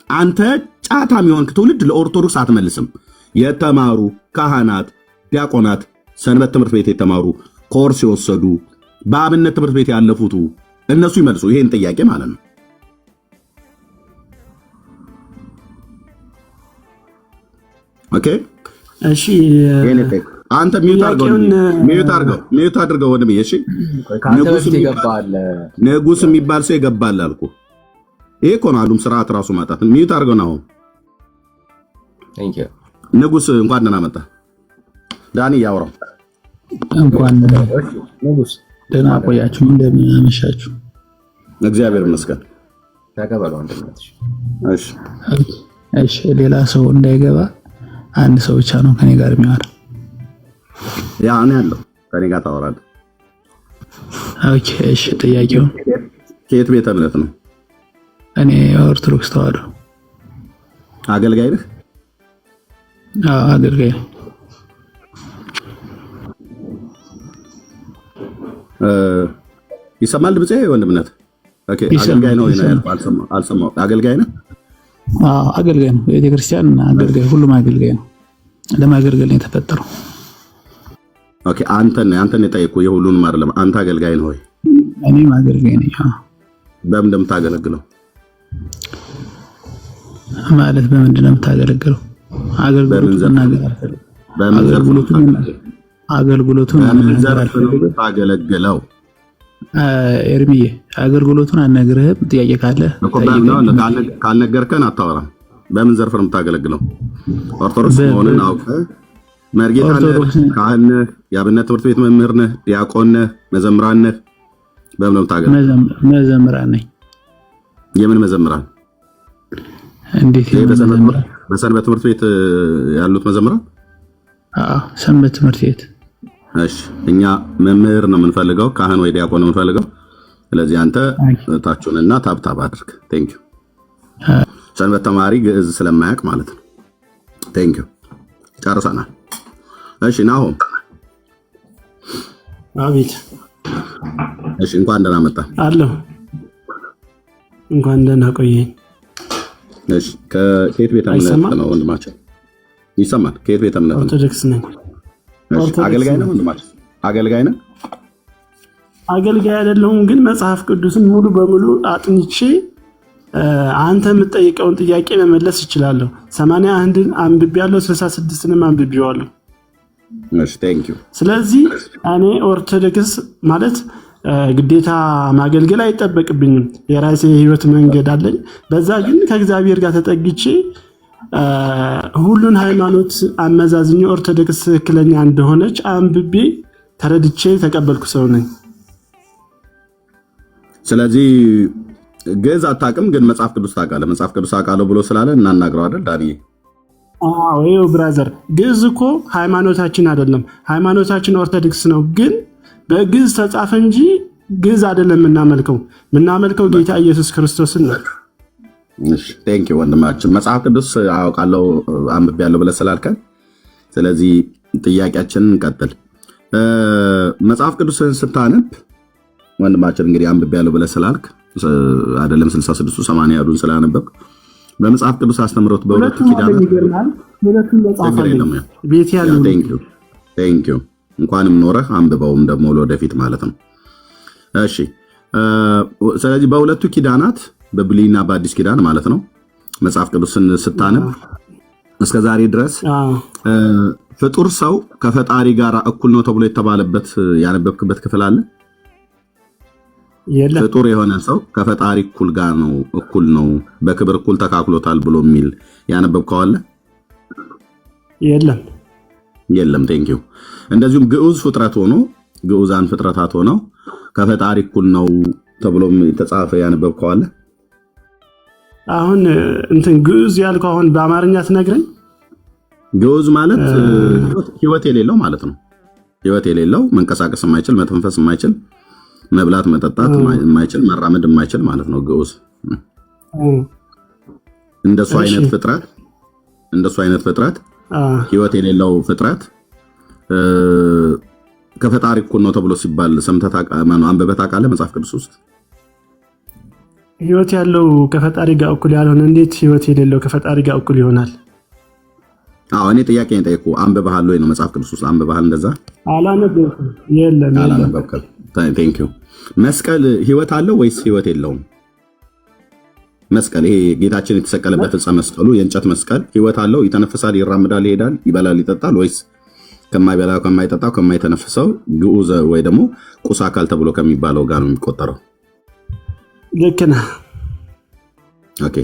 አንተ ጫታም የሆንክ ትውልድ ለኦርቶዶክስ አትመልስም። የተማሩ ካህናት፣ ዲያቆናት፣ ሰንበት ትምህርት ቤት የተማሩ ኮርስ የወሰዱ በአብነት ትምህርት ቤት ያለፉቱ እነሱ ይመልሱ ይሄን ጥያቄ ማለት ነው። ኦኬ እሺ አንተ ሚዩት አድርገው ወንድሜ። እሺ ንጉስ የሚባል ሰው ይገባል አልኩ። ይሄ እኮ ነው አሉም ስርዓት ራሱ ማጣት። ሚዩት አድርገው ነው። ንጉስ እንኳን ደህና መጣ። ዳኒ ያወራው እንኳን ንጉስ ደህና ቆያችሁ። እንደምን አመሻችሁ? እግዚአብሔር ይመስገን። ተቀበሉ አንደኛችሁ። እሺ ሌላ ሰው እንዳይገባ አንድ ሰው ብቻ ነው ከኔ ጋር የሚያወራ። ያ እኔ ያለው ከኔ ጋር ታወራለህ። ኦኬ እሺ ጥያቄው ከየት ቤተ እምነት ነው? እኔ ኦርቶዶክስ ተዋህዶ አገልጋይ ነህ? አዎ አገልጋይ ነኝ። ይሰማል ድምጼ ወንድምነት? ኦኬ አገልጋይ ነው አልሰማው። አገልጋይ ነህ? አዎ አገልጋይ ነው። ቤተክርስቲያን አገልጋይ፣ ሁሉም አገልጋይ ነው። ለማገልገል ነው የተፈጠረው። ኦኬ አንተን የጠየኩህ የሁሉንም አይደለም። አንተ አገልጋይ ነህ ወይ? እኔም አገልጋይ ነኝ። አዎ። በምን እንደምታገለግለው ማለት በምንድን ነው የምታገለግለው? አገልግሎቱን ታገለግለው ኤርሚዬ አገልግሎቱን አልነግርህም። ጥያቄ ካለ ካልነገርከን አታወራም። በምን ዘርፍ ነው የምታገለግለው? ኦርቶዶክስ መሆንን አውቀህ መርጌታ ነህ፣ ካህን ነህ፣ የአብነት ትምህርት ቤት መምህር ነህ፣ ዲያቆን ነህ፣ መዘምራን ነህ? በምን ነው የምታገለግለው? መዘምራን ነኝ። የምን መዘምራን? እንዴት በሰንበት ትምህርት ቤት ያሉት መዘምራን? አዎ ሰንበት ትምህርት ቤት። እሺ እኛ መምህር ነው የምንፈልገው፣ ካህን ወይ ዲያቆን ነው የምንፈልገው። ስለዚህ አንተ ታችሁንና ታብታብ አድርግ። ቴንክ ዩ። ሰንበት ተማሪ ግዕዝ ስለማያውቅ ማለት ነው። ቴንክ ዩ። ጨርሰናል። እሺ ናሆም። አቤት። እሺ እንኳን ደህና መጣ። አለሁ። እንኳን ደህና ቆየኝ። እሺ ከየት ቤተ እምነት ነው ወንድማችን? ይሰማል? ከየት ቤተ እምነት ነው? ኦርቶዶክስ ነኝ። አገልጋይ ነው ወንድማችን? አገልጋይ ነው? አገልጋይ አይደለሁም፣ ግን መጽሐፍ ቅዱስን ሙሉ በሙሉ አጥንቼ አንተ የምትጠይቀውን ጥያቄ መመለስ እችላለሁ። 81ን አንብቤያለሁ፣ 66ንም አንብቤዋለሁ። እሺ ቴንክ ዩ። ስለዚህ እኔ ኦርቶዶክስ ማለት ግዴታ ማገልገል አይጠበቅብኝም። የራሴ ህይወት መንገድ አለኝ። በዛ ግን ከእግዚአብሔር ጋር ተጠግቼ ሁሉን ሃይማኖት አመዛዝኝ ኦርቶዶክስ ትክክለኛ እንደሆነች አንብቤ ተረድቼ ተቀበልኩ ሰው ነኝ። ስለዚህ ግዕዝ አታውቅም፣ ግን መጽሐፍ ቅዱስ ታውቃለህ። መጽሐፍ ቅዱስ አውቃለሁ ብሎ ስላለ እናናግረው አይደል ዳኒ? አዎ ብራዘር፣ ግዕዝ እኮ ሃይማኖታችን አይደለም። ሃይማኖታችን ኦርቶዶክስ ነው፣ ግን በግዕዝ ተጻፈ እንጂ ግዕዝ አይደለም የምናመልከው ጌታ ኢየሱስ ክርስቶስን ነው። እሺ ቴንክ ዩ ወንድማችን። መጽሐፍ ቅዱስ አውቃለሁ አንብቤያለሁ ብለህ ስላልከን፣ ስለዚህ ጥያቄያችንን እንቀጥል። መጽሐፍ ቅዱስን ስታነብ ወንድማችን እንግዲህ አንብቤያለሁ ብለህ ስላልክ አይደለም 66 80 ያሉን ስላነበብክ በመጽሐፍ ቅዱስ አስተምሮት በሁለቱ ኪዳናት ቤት ያለው ቴንክ ዩ እንኳንም ኖረህ አንብበውም ደግሞ ለወደፊት ማለት ነው። እሺ ስለዚህ በሁለቱ ኪዳናት በብሉይና በአዲስ ኪዳን ማለት ነው መጽሐፍ ቅዱስን ስታነብ እስከ ዛሬ ድረስ ፍጡር ሰው ከፈጣሪ ጋር እኩል ነው ተብሎ የተባለበት ያነበብክበት ክፍል አለ? ፍጡር የሆነ ሰው ከፈጣሪ እኩል ነው በክብር እኩል ተካክሎታል ብሎ የሚል ያነበብከው አለ? የለም። ቴንክ ዩ። እንደዚሁም ግዑዝ ፍጥረት ሆኖ ግዑዛን ፍጥረታት ሆነው ከፈጣሪ እኩል ነው ተብሎ የተጻፈ ያነበብከው አለ? አሁን እንትን ግዑዝ ያልከው አሁን በአማርኛ ትነግረኝ? ግዑዝ ማለት ህይወት የሌለው ማለት ነው። ህይወት የሌለው መንቀሳቀስ የማይችል መተንፈስ የማይችል መብላት መጠጣት የማይችል መራመድ የማይችል ማለት ነው ግዑዝ። እንደሱ አይነት ፍጥረት ህይወት የሌለው ፍጥረት ከፈጣሪ እኩል ነው ተብሎ ሲባል ሰምተህ አንብበህ ታውቃለህ? መጽሐፍ ቅዱስ ውስጥ ህይወት ያለው ከፈጣሪ ጋር እኩል ያልሆነ እንዴት ህይወት የሌለው ከፈጣሪ ጋር እኩል ይሆናል? እኔ ጥያቄ ነው የጠየኩህ። አንብበሃል ወይ ነው መጽሐፍ ቅዱስ ውስጥ አንብበሃል? እንደዛ አላነበብኩም። የለም። ቴንክ ዩ። መስቀል ህይወት አለው ወይስ ህይወት የለውም? መስቀል ይሄ ጌታችን የተሰቀለበት ዕፀ መስቀሉ የእንጨት መስቀል ህይወት አለው? ይተነፍሳል፣ ይራምዳል፣ ይሄዳል፣ ይበላል፣ ይጠጣል? ወይስ ከማይበላው ከማይጠጣው ከማይተነፍሰው ግዑዝ ወይ ደግሞ ቁስ አካል ተብሎ ከሚባለው ጋር ነው የሚቆጠረው? ልክ ነህ። ኦኬ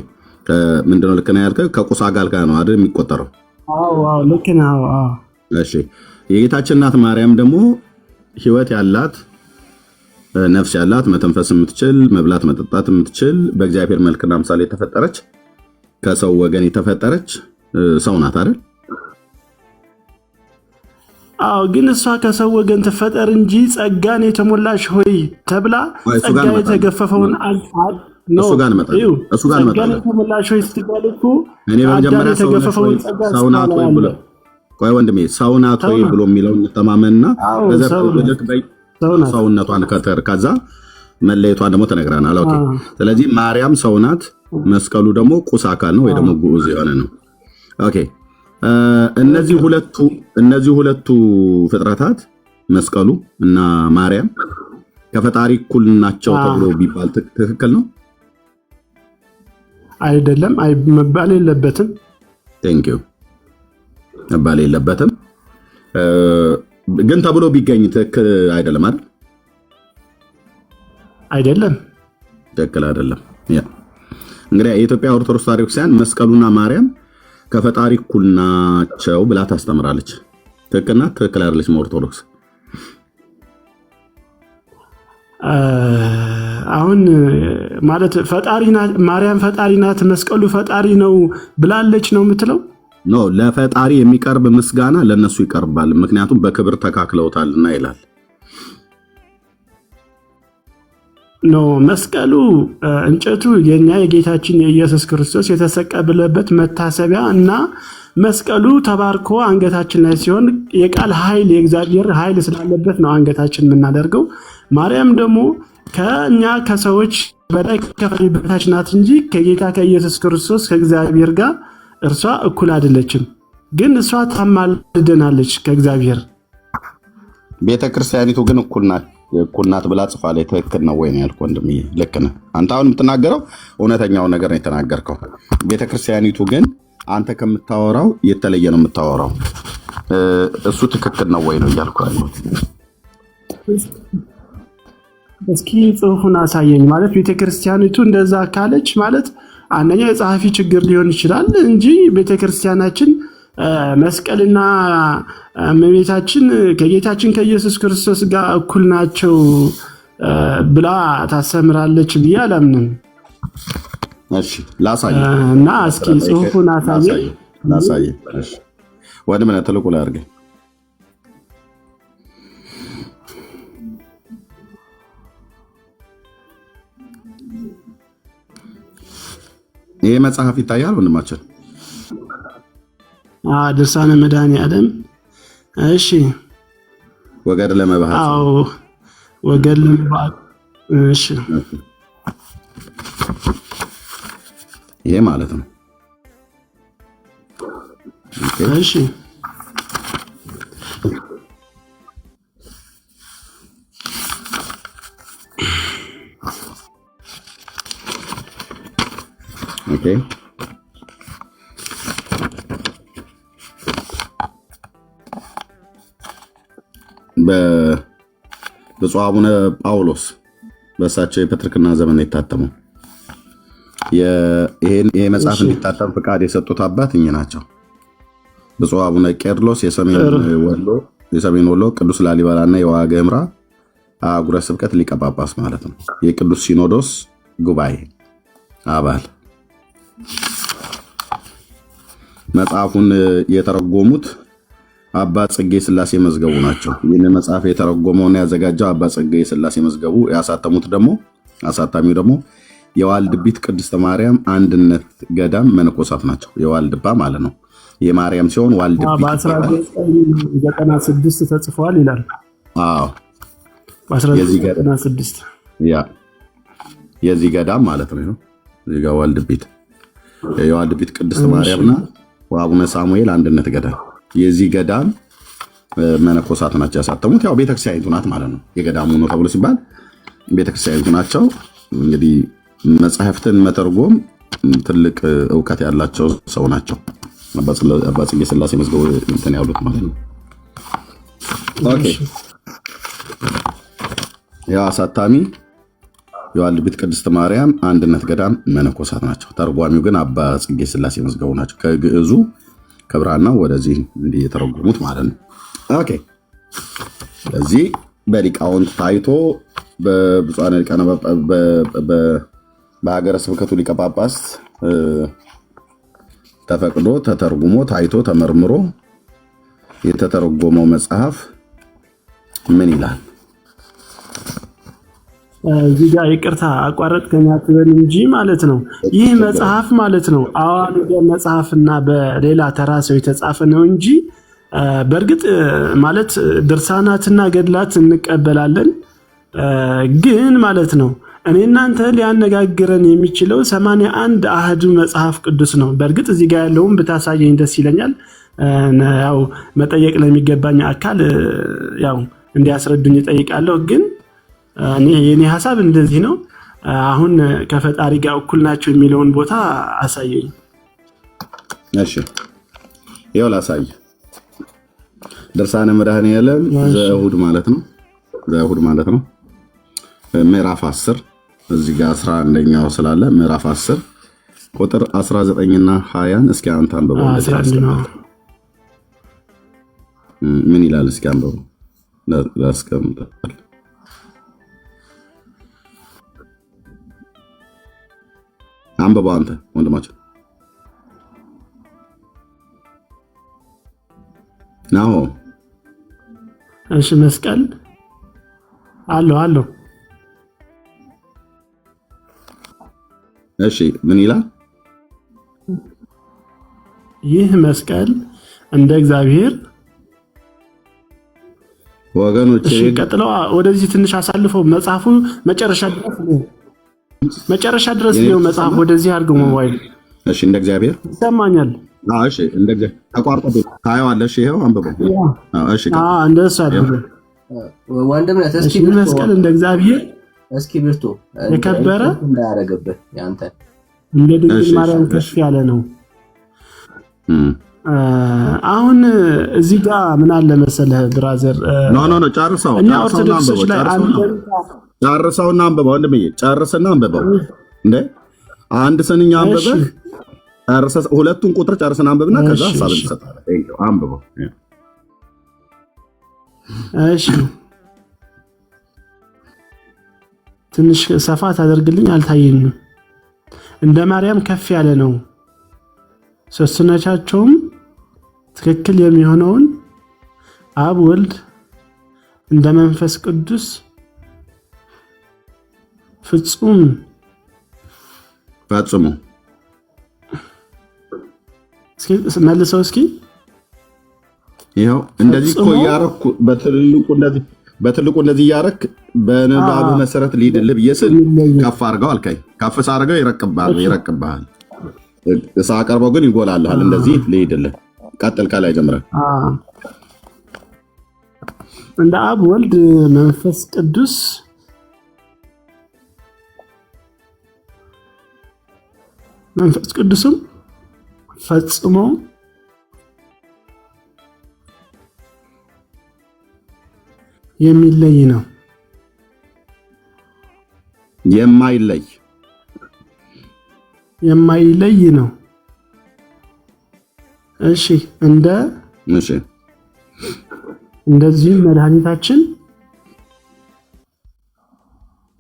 ምንድነው ልክ ነህ ያልከው? ከቁስ አካል ጋር ነው አይደል የሚቆጠረው? አዎ ልክ ነህ። እሺ የጌታችን እናት ማርያም ደግሞ ህይወት ያላት ነፍስ ያላት መተንፈስ የምትችል መብላት መጠጣት የምትችል በእግዚአብሔር መልክና ምሳሌ የተፈጠረች ከሰው ወገን የተፈጠረች ሰው ናት አይደል? ግን እሷ ከሰው ወገን ተፈጠር እንጂ ጸጋን የተሞላሽ ሆይ ተብላ ጸጋ የተገፈፈውን እሱ ጋር መጣ። ጸጋን የተሞላሽ ሆይ ስትባል እኮ እኔ በመጀመሪያ ሰው ናት ወይ ብሎ ቆይ ወንድሜ ሰው ናት ወይ ብሎ የሚለውን ተማመንና ሰውነቷን ከዛ መለየቷን ደግሞ ተነግራናል። ኦኬ ስለዚህ ማርያም ሰው ናት፣ መስቀሉ ደግሞ ቁስ አካል ነው ወይ ደግሞ ግዑዝ የሆነ ነው። ኦኬ እነዚህ ሁለቱ ፍጥረታት መስቀሉ እና ማርያም ከፈጣሪ እኩል ናቸው ተብሎ ቢባል ትክክል ነው? አይደለም፣ መባል የለበትም። ቴንክ ዩ። መባል የለበትም ግን ተብሎ ቢገኝ ትክክል አይደለም አይደል? አይደለም፣ ትክክል አይደለም። እንግዲህ የኢትዮጵያ ኦርቶዶክስ ተዋሕዶ ክርስቲያን መስቀሉና ማርያም ከፈጣሪ እኩል ናቸው ብላ ታስተምራለች። ትክክል ናት? ትክክል አይደለች? ኦርቶዶክስ አሁን ማለት ፈጣሪ ናት ማርያም ፈጣሪ ናት መስቀሉ ፈጣሪ ነው ብላለች ነው የምትለው? ኖ ለፈጣሪ የሚቀርብ ምስጋና ለነሱ ይቀርባል፣ ምክንያቱም በክብር ተካክለውታልና ይላል። ኖ መስቀሉ እንጨቱ የኛ የጌታችን የኢየሱስ ክርስቶስ የተሰቀለበት መታሰቢያ እና መስቀሉ ተባርኮ አንገታችን ላይ ሲሆን የቃል ኃይል የእግዚአብሔር ኃይል ስላለበት ነው አንገታችን የምናደርገው። ማርያም ደግሞ ከኛ ከሰዎች በላይ ከፈጣሪ በታች ናት እንጂ ከጌታ ከኢየሱስ ክርስቶስ ከእግዚአብሔር ጋር እርሷ እኩል አይደለችም። ግን እሷ ታማልደናለች ከእግዚአብሔር። ቤተክርስቲያኒቱ ግን እኩል ናት ብላ ጽፋለች። ትክክል ነው ወይ ነው ያልኩህ ወንድምዬ? ልክ ነህ። አንተ አሁን የምትናገረው እውነተኛውን ነገር ነው የተናገርከው። ቤተክርስቲያኒቱ ግን አንተ ከምታወራው የተለየ ነው የምታወራው። እሱ ትክክል ነው ወይ ነው እያልኩ ያለው። እስኪ ጽሑፉን አሳየኝ። ማለት ቤተክርስቲያኒቱ እንደዛ ካለች ማለት አንደኛ የጸሐፊ ችግር ሊሆን ይችላል እንጂ ቤተክርስቲያናችን መስቀልና እመቤታችን ከጌታችን ከኢየሱስ ክርስቶስ ጋር እኩል ናቸው ብላ ታስተምራለች ብዬ አላምንም። እሺ ላሳይ እና እስኪ ጽሑፉን አሳየኝ። እሺ ወደ ምን ተልቆ ላይ አድርገኝ። ይሄ መጽሐፍ ይታያል ወንድማችን? ድርሳነ መድኃኔዓለም። እሺ ወገድ ለመባህት። አዎ ወገድ ለመባህት። እሺ ይሄ ማለት ነው። እሺ ኦኬ በብፁዕ አቡነ ጳውሎስ በእሳቸው የፕትርክና ዘመን የታተመው ይሄ መጽሐፍ እንዲታተም ፍቃድ የሰጡት አባት እኚህ ናቸው። ብፁዕ አቡነ ቄርሎስ የሰሜን ወሎ ቅዱስ ላሊበላና የዋግ ኽምራ አህጉረ ስብከት ሊቀ ጳጳስ ማለት ነው። የቅዱስ ሲኖዶስ ጉባኤ አባል። መጽሐፉን የተረጎሙት አባ ጽጌ ሥላሴ መዝገቡ ናቸው። ይህንን መጽሐፍ የተረጎመውና ያዘጋጀው አባ ጽጌ ሥላሴ መዝገቡ፣ ያሳተሙት ደግሞ አሳታሚው ደግሞ የዋልድቢት ቅድስተ ማርያም አንድነት ገዳም መነኮሳት ናቸው። የዋልድባ ማለት ነው። የማርያም ሲሆን ዋልድቢት በ1996 ተጽፏል ይላል። አዎ በ1996 የዚህ ገዳም ማለት ነው። እዚህ ጋር ዋልድቢት የዋልድቢት ቅድስት ማርያምና ወአቡነ ሳሙኤል አንድነት ገዳም የዚህ ገዳም መነኮሳት ናቸው ያሳተሙት። ያው ቤተክርስቲያኒቱ ናት ማለት ነው። የገዳሙ ነው ተብሎ ሲባል ቤተክርስቲያኒቱ ናቸው። እንግዲህ መጽሐፍትን መተርጎም ትልቅ እውቀት ያላቸው ሰው ናቸው። አባ ጽጌ ሥላሴ መዝገቡ እንትን ያሉት ማለት ነው። ኦኬ ያው አሳታሚ የዋልድቢት ቅድስት ማርያም አንድነት ገዳም መነኮሳት ናቸው። ተርጓሚው ግን አባ ጽጌ ሥላሴ መዝገቡ ናቸው። ከግዕዙ ከብራና ወደዚህ እንዲህ የተረጎሙት ማለት ነው። ኦኬ ስለዚህ በሊቃውንት ታይቶ በብፁዓን ሊቃነ በሀገረ ስብከቱ ሊቀ ጳጳስ ተፈቅዶ ተተርጉሞ ታይቶ ተመርምሮ የተተረጎመው መጽሐፍ ምን ይላል? እዚህ ጋር ይቅርታ አቋረጥከኝ አትበል እንጂ ማለት ነው። ይህ መጽሐፍ ማለት ነው አዋልደ መጽሐፍና በሌላ ተራ ሰው የተጻፈ ነው እንጂ በእርግጥ ማለት ድርሳናትና ገድላት እንቀበላለን። ግን ማለት ነው እኔ እናንተ ሊያነጋግረን የሚችለው 81 አህዱ መጽሐፍ ቅዱስ ነው። በእርግጥ እዚህ ጋር ያለውን ብታሳየኝ ደስ ይለኛል። ያው መጠየቅ ለሚገባኝ አካል ያው እንዲያስረዱኝ እጠይቃለሁ። ግን የኔ ሐሳብ እንደዚህ ነው። አሁን ከፈጣሪ ጋር እኩል ናቸው የሚለውን ቦታ አሳየኝ። እሺ ይኸው ላሳይ። ድርሳነ መድኃኔዓለም ዘእሁድ ማለት ነው። ዘእሁድ ማለት ነው። ምዕራፍ 10 እዚህ ጋር 11ኛው ስላለ ምዕራፍ 10 ቁጥር 19 እና 20 እስኪ አንተ አንብበው። ምን ይላል? እስኪ አንብበው ላስቀምጣል። አንብበው አንተ ወንድማችን ናሆ። እሺ መስቀል አለው። እሺ ምን ይላል? ይህ መስቀል እንደ እግዚአብሔር ወገኖች። እሺ ቀጥለው ወደዚህ ትንሽ አሳልፈው መጽሐፉ መጨረሻ ድረስ ነው መጽሐፍ ወደዚህ አድርገው ሞባይል። እሺ እንደ እግዚአብሔር ይሰማኛል። እሺ እንደ እግዚአብሔር ተቋርጦ ታየዋለሽ። ይሄው አንብበው። እሺ እንደሱ አይደለም ወንድም ነህ። እስኪ መስቀል እንደ እግዚአብሔር ብርቱ የከበረ እንዳያረገብህ ያንተ እንደ ድንግል ማርያም ከፍ ያለ ነው። አሁን እዚህ ጋር ምን አለ መሰለህ ብራዘር፣ ኖ ጨርሰው እኛ ኦርቶዶክሶች ላይ ጨርሰውና አንብበው ወንድምዬ፣ ጨርስና አንብበው እንዴ አንድ ስንኛ አንብበህ ጨርሰህ ሁለቱን ቁጥር ጨርስና አንብብና ከዛ ሐሳብ እንሰጣለን። አንብበው። እሺ ትንሽ ሰፋ ታደርግልኝ አልታየኝም። እንደ ማርያም ከፍ ያለ ነው ሶስትነታቸውም ትክክል የሚሆነውን አብ ወልድ እንደ መንፈስ ቅዱስ ፍጹም ፈጽሞ መልሰው እስኪ ይኸው እንደዚህ እኮ ያረኩ በትልቁ እንደዚህ ያረክ በንባብ መሰረት ሊድልህ ብዬስል ከፍ አድርገው አልከኝ። ከፍ ሳደርገው ይረቅብሃል፣ ሳቀርበው ግን ይጎላልሃል። እንደዚህ ሊድልህ ቀጥል፣ ከላይ ጀምረህ እንደ አብ ወልድ መንፈስ ቅዱስ መንፈስ ቅዱስም ፈጽሞ የሚለይ ነው። የማይለይ ነው። እሺ እንደዚህም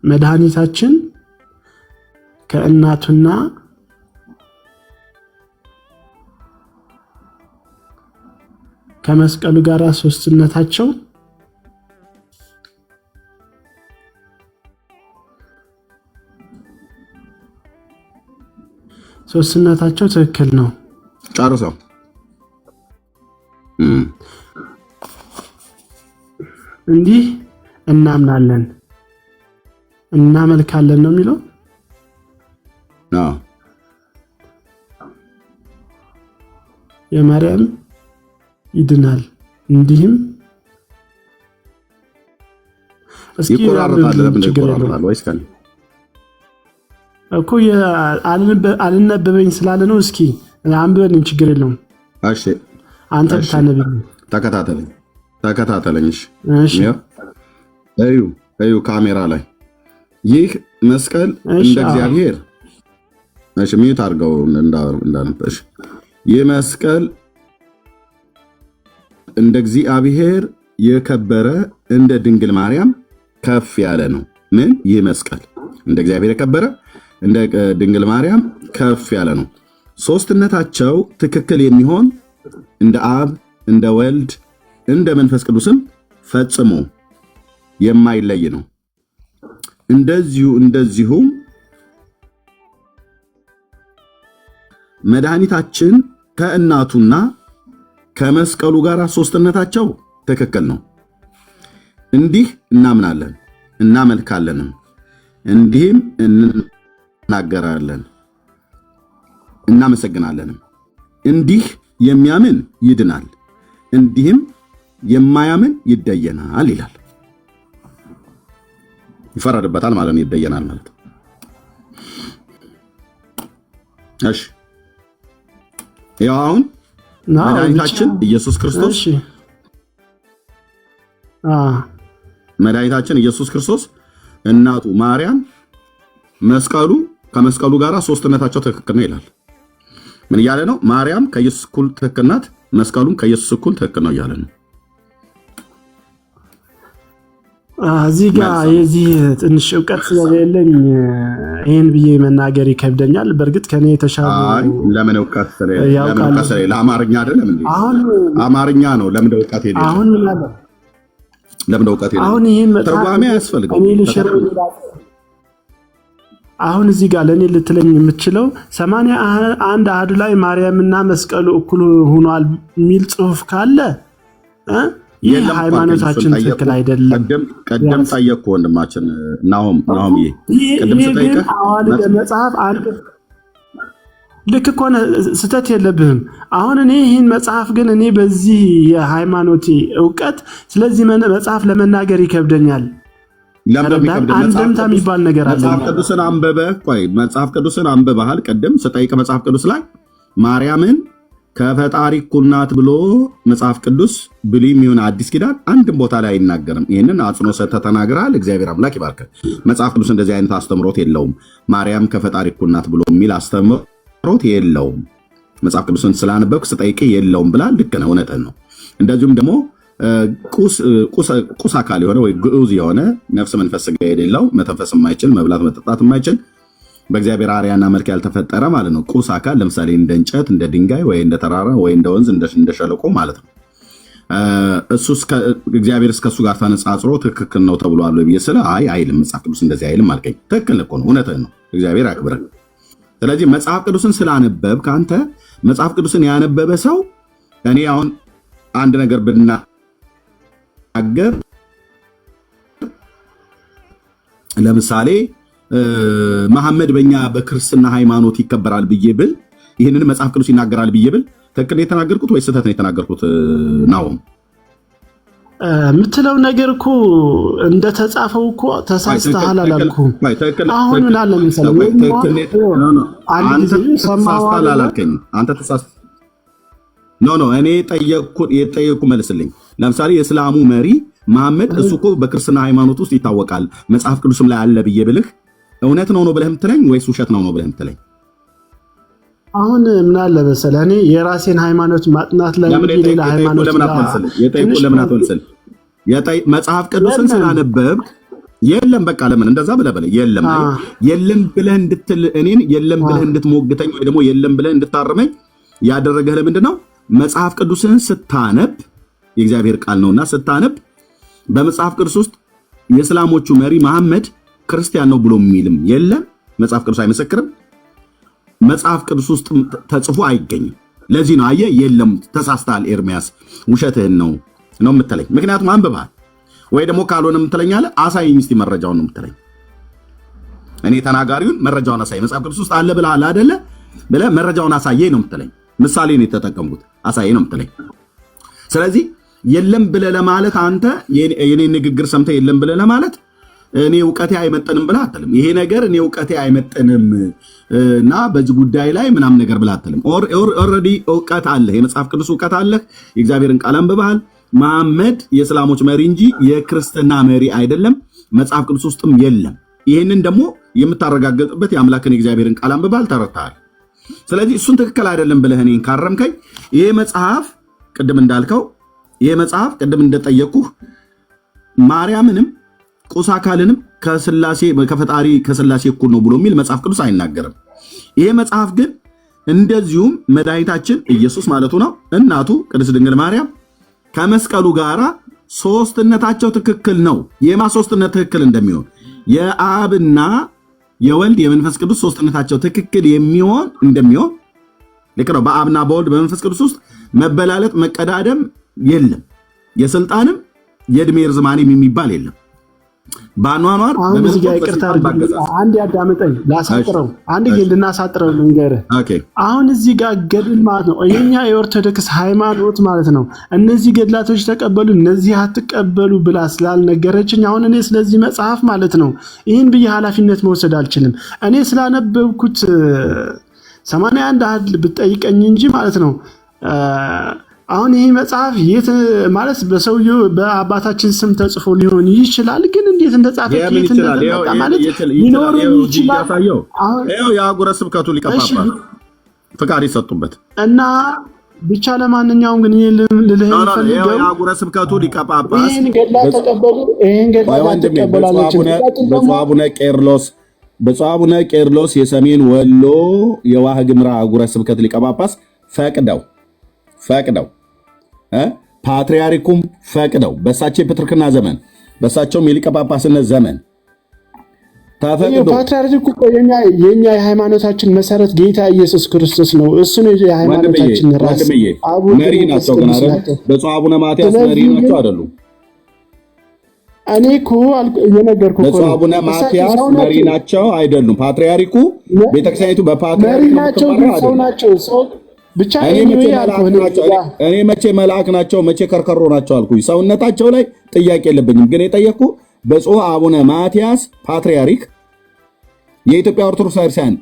መድኃኒታችን ከእናቱና ከመስቀሉ ጋር ሶስትነታቸው ትክክል ነው። ጨርሰው እንዲህ እናምናለን እናመልካለን ነው የሚለው። የማርያም ይድናል እንዲህም እስኪ ይቆራረጣል ወይስ ካለ እኮ አልነበበኝ ስላለ ነው። እስኪ አንብበን ችግር የለውም። እሺ አንተ ብታነብኝ ተከታተለኝ። እሺ እዩ ካሜራ ላይ ይህ መስቀል እንደ እግዚአብሔር እሺ ሚዩት አድርገው እንዳነበሽ ይህ መስቀል እንደ እግዚአብሔር የከበረ እንደ ድንግል ማርያም ከፍ ያለ ነው። ምን ይህ መስቀል እንደ እግዚአብሔር የከበረ እንደ ድንግል ማርያም ከፍ ያለ ነው። ሶስትነታቸው ትክክል የሚሆን እንደ አብ እንደ ወልድ እንደ መንፈስ ቅዱስም ፈጽሞ የማይለይ ነው። እንደዚሁም መድኃኒታችን ከእናቱና ከመስቀሉ ጋር ሶስትነታቸው ትክክል ነው። እንዲህ እናምናለን እናመልካለንም፣ እንዲህም እንናገራለን እናመሰግናለንም። እንዲህ የሚያምን ይድናል፣ እንዲህም የማያምን ይደየናል ይላል። ይፈረድበታል ማለት ነው። ይደየናል ማለት እሺ። ያው አሁን መድኃኒታችን ኢየሱስ ክርስቶስ መድኃኒታችን ኢየሱስ ክርስቶስ እናቱ ማርያም ከመስቀሉ ጋር ሶስትነታቸው ትክክል ነው ይላል። ምን እያለ ነው? ማርያም ከኢየሱስ እኩል ትክክል ናት፣ መስቀሉም ከኢየሱስ እኩል ትክክል ነው እያለ ነው። እዚህ ጋር የዚህ ትንሽ እውቀት ስለሌለኝ ይሄን ብዬ መናገር ይከብደኛል። በእርግጥ ከኔ የተሻለ ለምን እውቀት ስለሌለ አማርኛ አይደለም እንዴ? አማርኛ ነው። ለምን እውቀት የሌለ ለምን እውቀት የሌለ አሁን ይሄን ትርጓሜ ያስፈልገው። አሁን እዚህ ጋር ለኔ ልትለኝ የምትችለው 81 አሃዱ ላይ ማርያምና መስቀሉ እኩል ሆኗል የሚል ጽሑፍ ካለ ይህ ሃይማኖታችን ትክክል አይደለም። ቀደም ጠየቅኩ ወንድማችን ናሆምዬ፣ ቀደም ስጠይቀህ መጽሐፍ አንተ ልክ እኮ ስተት የለብህም። አሁን እኔ ይህን መጽሐፍ ግን እኔ በዚህ የሃይማኖቴ እውቀት ስለዚህ መጽሐፍ ለመናገር ይከብደኛል። አንድምታ የሚባል ነገር አለ። መጽሐፍ ቅዱስን አንብበሃል። ቀደም ስጠይቀህ መጽሐፍ ቅዱስ ላይ ማርያምን ከፈጣሪ እኩል ናት ብሎ መጽሐፍ ቅዱስ ብሉይም ይሁን አዲስ ኪዳን አንድም ቦታ ላይ አይናገርም። ይህንን አጽንኦ ሰጥተህ ተናግረሃል። እግዚአብሔር አምላክ ይባርክ። መጽሐፍ ቅዱስ እንደዚህ አይነት አስተምሮት የለውም። ማርያም ከፈጣሪ እኩል ናት ብሎ የሚል አስተምሮት የለውም። መጽሐፍ ቅዱስን ስላነበብክ ስጠይቅህ የለውም ብላ ልክ ነው፣ እውነትህን ነው። እንደዚሁም ደግሞ ቁስ አካል የሆነ ወይ ግዑዝ የሆነ ነፍስ መንፈስ ሥጋ የሌለው መተንፈስ የማይችል መብላት መጠጣት የማይችል በእግዚአብሔር አርአያና መልክ ያልተፈጠረ ማለት ነው። ቁስ አካል ለምሳሌ እንደ እንጨት፣ እንደ ድንጋይ ወይ እንደ ተራራ ወይ እንደ ወንዝ፣ እንደ ሸለቆ ማለት ነው። እሱ እግዚአብሔር እስከሱ ጋር ተነጻጽሮ ትክክል ነው ተብሏል ብዬ ስለ አይልም መጽሐፍ ቅዱስ እንደዚህ አይልም አልከኝ። ትክክል እኮ ነው፣ እውነትህን ነው። እግዚአብሔር ያክብረን። ስለዚህ መጽሐፍ ቅዱስን ስላነበብክ አንተ መጽሐፍ ቅዱስን ያነበበ ሰው እኔ አሁን አንድ ነገር ብናገር ለምሳሌ መሐመድ በእኛ በክርስትና ሃይማኖት ይከበራል ብዬ ብል ይህንን መጽሐፍ ቅዱስ ይናገራል ብዬ ብል ትክክል የተናገርኩት ወይ ስህተት ነው የተናገርኩት? ነው የምትለው ነገር እኮ እንደተጻፈው እኮ ተሳስተሃል አላልኩም። አሁን ላለ ምሳሌ አንተ ተሳስተሃል። ኖ እኔ የጠየቅኩ መልስልኝ። ለምሳሌ የእስላሙ መሪ መሐመድ እሱ እኮ በክርስትና ሃይማኖት ውስጥ ይታወቃል መጽሐፍ ቅዱስም ላይ አለ ብዬ ብልህ እውነት ነው ብለህ የምትለኝ ወይስ ውሸት ነው ብለህ የምትለኝ? አሁን ምን አለ መሰለህ እኔ የራሴን ሃይማኖት ማጥናት ላይ ሌላ ሃይማኖት ለምን አትመልስልኝ? መጽሐፍ ቅዱስን ስላነበብክ የለም በቃ ለምን እንደዛ ብለህ የለም ብለህ እንድትል እኔን የለም ብለህ እንድትሞግተኝ ወይ ደግሞ የለም ብለህ እንድታርመኝ ያደረገህ ለምንድን ነው? መጽሐፍ ቅዱስን ስታነብ የእግዚአብሔር ቃል ነውና ስታነብ በመጽሐፍ ቅዱስ ውስጥ የእስላሞቹ መሪ መሐመድ ክርስቲያን ነው ብሎ የሚልም የለም። መጽሐፍ ቅዱስ አይመሰክርም። መጽሐፍ ቅዱስ ውስጥ ተጽፎ አይገኝም። ለዚህ ነው አየህ፣ የለም ተሳስተሃል ኤርሚያስ ውሸትህን ነው የምትለኝ። ምክንያቱም አንብበሃል ወይ ደግሞ ካልሆነ የምትለኛለህ አሳየኝ እስቲ መረጃውን ነው የምትለኝ። እኔ ተናጋሪውን መረጃውን አሳየኝ መጽሐፍ ቅዱስ ውስጥ አለ ብለሃል አይደለ ብለህ መረጃውን አሳየኝ ነው የምትለኝ። ምሳሌ ነው የተጠቀምኩት፣ አሳየኝ ነው የምትለኝ። ስለዚህ የለም ብለህ ለማለት አንተ የኔ ንግግር ሰምተህ የለም ብለህ ለማለት እኔ እውቀቴ አይመጠንም ብለህ አትልም። ይሄ ነገር እኔ እውቀቴ አይመጠንም እና በዚህ ጉዳይ ላይ ምናምን ነገር ብለህ አትልም። ኦልሬዲ እውቀት አለህ፣ የመጽሐፍ ቅዱስ እውቀት አለህ፣ የእግዚአብሔርን ቃል አንብበሃል። መሐመድ የእስላሞች መሪ እንጂ የክርስትና መሪ አይደለም፣ መጽሐፍ ቅዱስ ውስጥም የለም። ይህንን ደግሞ የምታረጋግጥበት የአምላክን የእግዚአብሔርን ቃል አንብበሃል፣ ተረድተሃል። ስለዚህ እሱን ትክክል አይደለም ብለህ እኔን ካረምከኝ ይሄ መጽሐፍ ቅድም እንዳልከው ይሄ መጽሐፍ ቅድም እንደጠየቅኩህ ማርያምንም ቁስ አካልንም ከፈጣሪ ከስላሴ እኩል ነው ብሎ የሚል መጽሐፍ ቅዱስ አይናገርም። ይሄ መጽሐፍ ግን እንደዚሁም መድኃኒታችን ኢየሱስ ማለቱ ነው እናቱ ቅድስት ድንግል ማርያም ከመስቀሉ ጋራ ሶስትነታቸው ትክክል ነው። የማ ሶስትነት ትክክል እንደሚሆን የአብና የወልድ የመንፈስ ቅዱስ ሶስትነታቸው ትክክል እንደሚሆን ልክ ነው። በአብና በወልድ በመንፈስ ቅዱስ ውስጥ መበላለጥ መቀዳደም የለም። የስልጣንም የእድሜ ርዝማኔም የሚባል የለም። ባኗኗር አንድ ያዳምጠኝ ላሳጥረው፣ አንድ ጊዜ እንድናሳጥረው ልንገርህ። አሁን እዚህ ጋር ገድል ማለት ነው የኛ የኦርቶዶክስ ሃይማኖት ማለት ነው እነዚህ ገድላቶች ተቀበሉ እነዚህ አትቀበሉ ብላ ስላልነገረችኝ አሁን እኔ ስለዚህ መጽሐፍ ማለት ነው ይህን ብዬ ኃላፊነት መውሰድ አልችልም። እኔ ስላነበብኩት 81 አህል ብትጠይቀኝ እንጂ ማለት ነው አሁን ይህ መጽሐፍ የት ማለት በሰውየው በአባታችን ስም ተጽፎ ሊሆን ይችላል፣ ግን እንዴት እንደጻፈ የት እንደመጣ ማለት ሊኖር ይችላል። ይኸው የአህጉረ ስብከቱ ሊቀ ጳጳስ ፍቃድ ይሰጡበት እና ብቻ ለማንኛውም ግን ልልህ ፈልገው የአህጉረ ስብከቱ ሊቀ ጳጳስ ይህን ገድላ ተቀበሉ፣ ይህን ገድላ ተቀበላላችሁ። ብፁዕ አቡነ ቄርሎስ የሰሜን ወሎ የዋህ ግምራ አህጉረ ስብከት ሊቀ ጳጳስ ፈቅደው ፓትርያርኩም ፈቅደው በእሳቸው የፕትርክና ዘመን በእሳቸውም የሊቀ ጳጳስነት ዘመን ተፈቅዶ ፓትርያርኩ የኛ የሃይማኖታችን መሰረት ጌታ ኢየሱስ ክርስቶስ ነው። እሱ ነው የሃይማኖታችን ራስ። መሪ ናቸው ግን አይደል? ብፁዕ አቡነ ማትያስ መሪ ናቸው አይደሉም? እኔ እኮ እየነገርኩህ እኮ ብፁዕ አቡነ ማትያስ መሪ ናቸው አይደሉም? ፓትርያርኩ ቤተክርስቲያኒቱ በፓትርያርኩ ሰው ናቸው ብቻ እኔ መቼ መልአክ ናቸው መቼ ከርከሮ ናቸው አልኩኝ። ሰውነታቸው ላይ ጥያቄ የለብኝም። ግን የጠየቅኩ ብፁዕ አቡነ ማትያስ ፓትርያርክ የኢትዮጵያ ኦርቶዶክስ ክርስቲያን